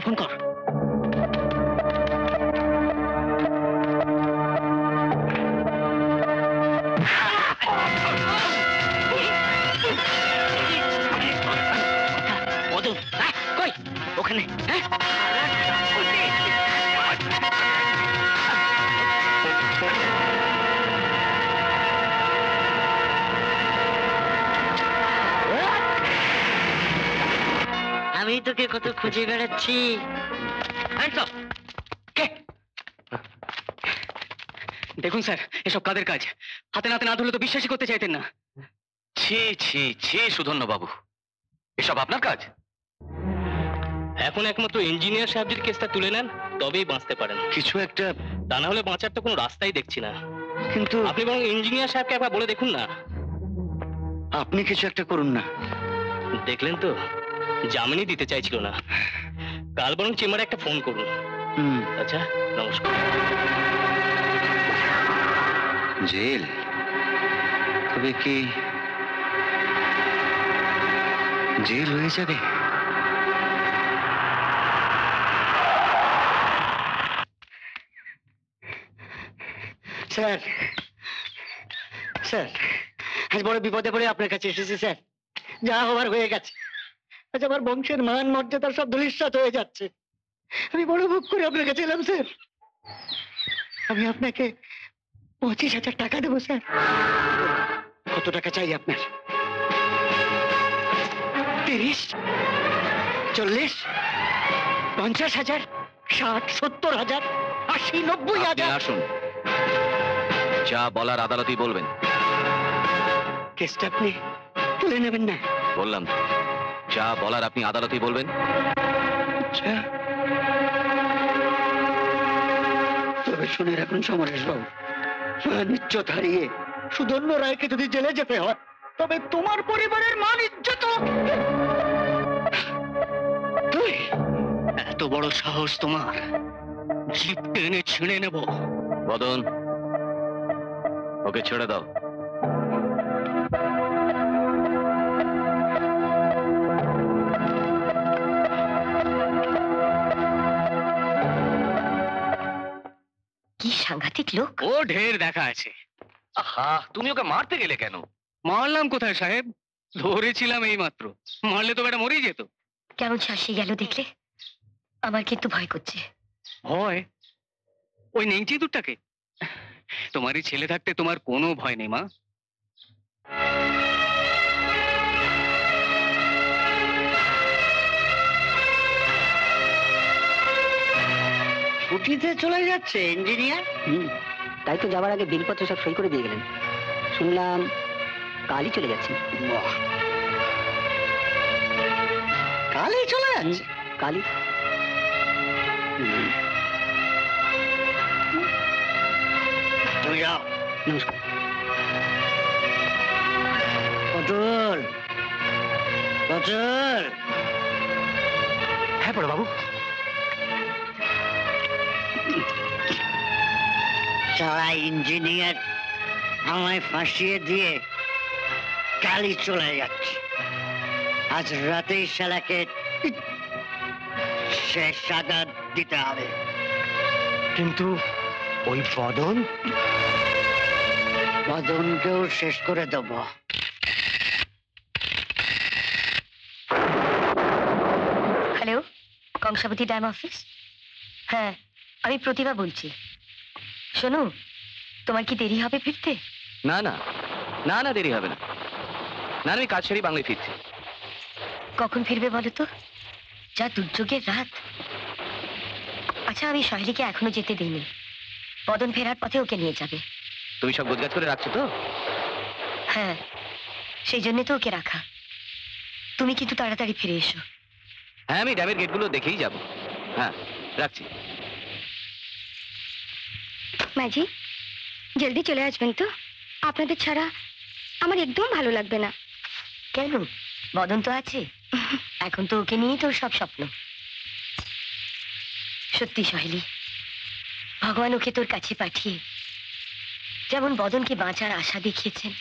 ফোন কর। বদন কই? ওখানে। আমি তোকে কত খুঁজে বেড়াচ্ছি। দেখুন স্যার, এসব কাদের কাজ? হাতে নাতে না ধরলে তো বিশ্বাসই করতে চাইতেন না। ছি ছি ছি সুধন্য বাবু, এসব আপনার কাজ? এখন একমাত্র ইঞ্জিনিয়ার সাহেব যদি কেসটা তুলে নেন তবেই বাঁচতে পারেন। কিছু একটা, তা না হলে বাঁচার তো কোনো রাস্তাই দেখছি না। কিন্তু আপনি বরং ইঞ্জিনিয়ার সাহেবকে একবার বলে দেখুন না। আপনি কিছু একটা করুন না। দেখলেন তো, জামিনই দিতে চাইছিল না। কাল বরং চেম্বারে একটা ফোন করুন। আচ্ছা, নমস্কার। জেল? তবে কি জেল হয়ে যাবে? স্যার, স্যার, আজ বড় বিপদে পড়ে আপনার কাছে এসেছি স্যার। যা হওয়ার হয়ে গেছে। আজ আমার বংশের মান মর্যাদা সব ধূলিসাৎ হয়ে যাচ্ছে। আমি বড় ভুল করে আপনার কাছে এলাম স্যার। আমি আপনাকে 25,000 টাকা দেবো স্যার। কত টাকা চাই আপনার? 30, 40, 50,000, 60, 70,000, 80, 90,000। আসুন, যা বলার আদালতেই বলবেন। কেসটা আপনি তুলে নেবেন না? বললাম তো, যা বলার আপনি আদালতেই বলবেন। আচ্ছা, তবে শুনে রাখুন সমরেশ বাবু, নিশ্চত হারিয়ে সুধন্য রায়কে যদি জেলে যেতে হয়, তবে তোমার পরিবারের মান ইজ্জত। তুই এত বড় সাহস তোমার? জিপ টেনে ছিঁড়ে নেব। বদন, ওকে ছেড়ে দাও। কি সাংঘাতিক লোক! ও ঢের দেখা আছে। আহা, তুমি ওকে মারতে গেলে কেন? মারলাম কোথায় সাহেব? ধরেছিলাম এই মাত্র। মারলে তো বেটা মরেই যেত। কেমন শাসিয়ে গেল দেখলে? আমার কিন্তু ভয় করছে। ভয়? ওই নেংচি দুটাকে? তোমারই ছেলে থাকতে তোমার কোনো ভয় নেই মা। ছুটিতে চলে যাচ্ছে ইঞ্জিনিয়ার? তাই তো যাওয়ার আগে বিলপত্র সব সই করে দিয়ে গেলেন। শুনলাম কালই চলে যাচ্ছেন। বাহ, কালই চলে যাচ্ছে? কালই। তুমি যাও। নমস্কার। পটল, পটল। হ্যাঁ বড় বাবু। সারা ইঞ্জিনিয়ার আমায় ফাঁসিয়ে দিয়ে কালই চলে যাচ্ছে। আজ রাতেই শালাকে শেষ সাজা দিতে হবে। কিন্তু ওই বদন, বদনকেও শেষ করে দেবো। Hello, Kangsabati dam office? হ্যাঁ, আমি প্রতিভা বলছি। শোনো, তোমার কি দেরি হবে ফিরতে? না না না না, দেরি হবে না। না, আমি কাজ সেরেই বাংলায় ফিরছি। কখন ফিরবে বলো তো? যা দুর্যোগের রাত। আচ্ছা, আমি সহেলিকে এখনো যেতে দিইনি। বদন ফেরার পথে ওকে নিয়ে যাবে। তুমি সব গোছগাছ করে রাখছো তো? হ্যাঁ, সেই জন্য তো ওকে রাখা। তুমি কিন্তু তাড়াতাড়ি ফিরে এসো। হ্যাঁ, আমি ড্যামের গেটগুলো দেখেই যাব। হ্যাঁ, রাখছি। মাঝি, জলদি চলে আসবেন তো। আপনাদের ছাড়া আমার একদম ভালো লাগবে না। কেন? বদন তো আছে। এখন তো ওকে নিয়েই তোর সব স্বপ্ন। সত্যি সহেলি, ভগবান ওকে তোর কাছে পাঠিয়ে যেমন বদনকে বাঁচার আশা দেখিয়েছেন,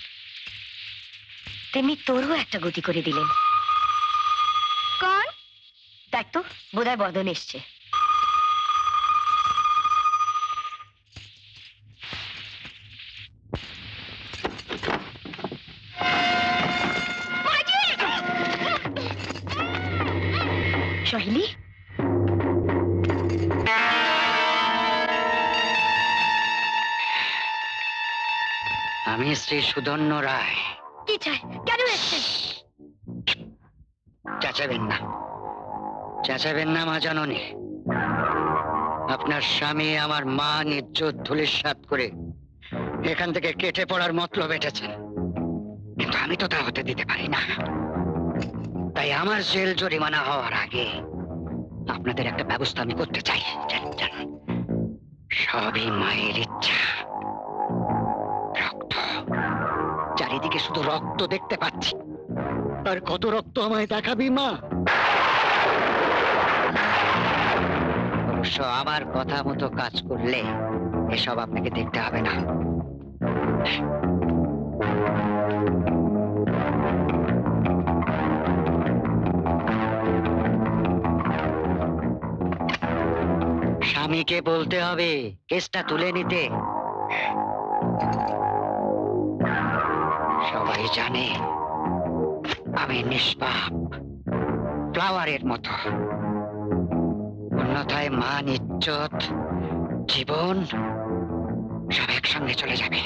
তেমনি তোরও একটা গতি করে দিলেন। কোন? দেখ তো, বোধহয় বদন এসছে। সহেলি, আমি শ্রী সুধন্য রায়। কি চাই? কেন এসছেন? চেঁচাবেন না, চেঁচাবেন না মা জননী। আপনার স্বামী আমার মান ইজ্জত ধূলিসাৎ করে এখান থেকে কেটে পড়ার মতলব এঁটেছেন, কিন্তু আমি তো তা হতে দিতে পারি না। তাই আমার জেল জরিমানা হওয়ার আগে আপনাদের একটা ব্যবস্থা আমি করতে চাই। জানেন জানেন, সবই মায়ের ইচ্ছা। রক্ত, চারিদিকে শুধু রক্ত দেখতে পাচ্ছি। আর কত রক্ত আমায় দেখাবি মা? অবশ্য আমার কথা মতো কাজ করলে এসব আপনাকে দেখতে হবে না। স্বামীকে বলতে হবে কেসটা তুলে নিতে। সবাই জানে আমি নিষ্পাপ, ফ্লাওয়ারের মতো। অন্যথায় মান ইজ্জত জীবন সব একসঙ্গে চলে যাবে।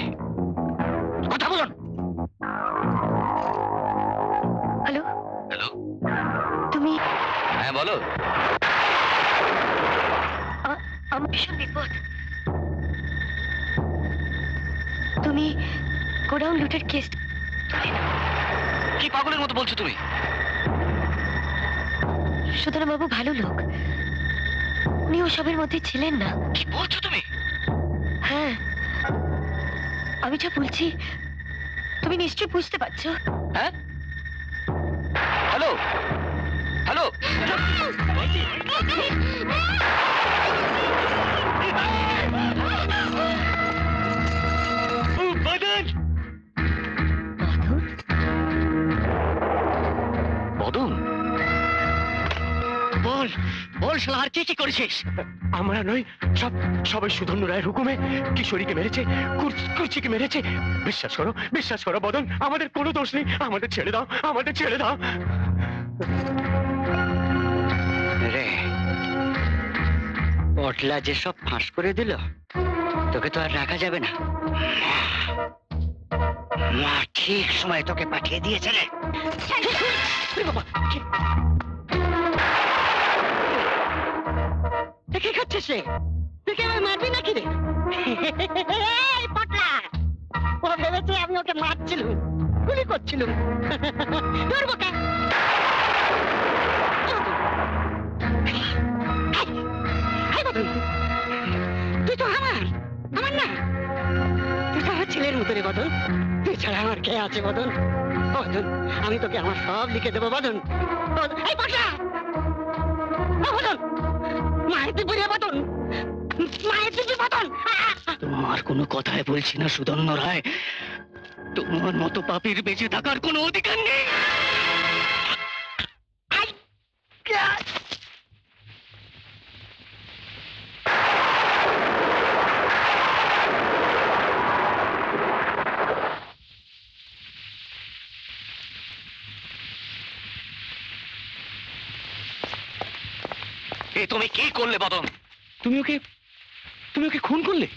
কথা বলুন। Hello, hello. তুমি? হ্যাঁ, বলো। আমার ভীষণ বিপদ। তুমি গোডাউন লুটের কেস তুলে নাও। কি পাগলের মতো বলছো তুমি? সুতরাং বাবু ভালো লোক, উনি ওসবের মধ্যে ছিলেন না। কি বলছো তুমি? হ্যাঁ, আমি যা বলছি তুমি নিশ্চয়ই বুঝতে পারছো। হ্যাঁ, হ্যালো হ্যালো। বদন, বদন, বল বল শালা, আর কি করেছিস? আমরা নই, সবাই সুধন্য রায়ের হুকুমে কিশোরীকে মেরেছে, কুর্চিকে মেরেছে। বিশ্বাস করো, বিশ্বাস করো বদন, আমাদের কোনো দোষ নেই। আমাদের ছেড়ে দাও, আমাদের ছেড়ে দাও। রে পটলা যে সব ফাঁস করে দিল, তোকে তো আর রাখা যাবে না। মা ঠিক সময় তোকে পাঠিয়ে দিয়েছে রে। কি খাচ্ছিস রে? তুই কি আমায় মারবি নাকি রে? এই পটলা, ও ভেবেছে আমি ওকে মারছিলাম, গুলি করছিলাম। ধরবো কে? তুই তো আমার না, তুই তো আমার ছেলের মতো রে বদন। তুই ছাড়া আমার কে আছে বদন? বদন, আমি তোকে আমার সব লিখে দেবো বদন। এই পটলা, বদন, মায়ের দিবি রে বদন, মায়ের দিবি বদন। তোমার কোনো কথাই বলছি না সুধন্য রায়, তোমার মতো পাপীর বেঁচে থাকার কোনো অধিকার নেই। এ তুমি কি করলে বদন? তুমি ওকে খুন করলে?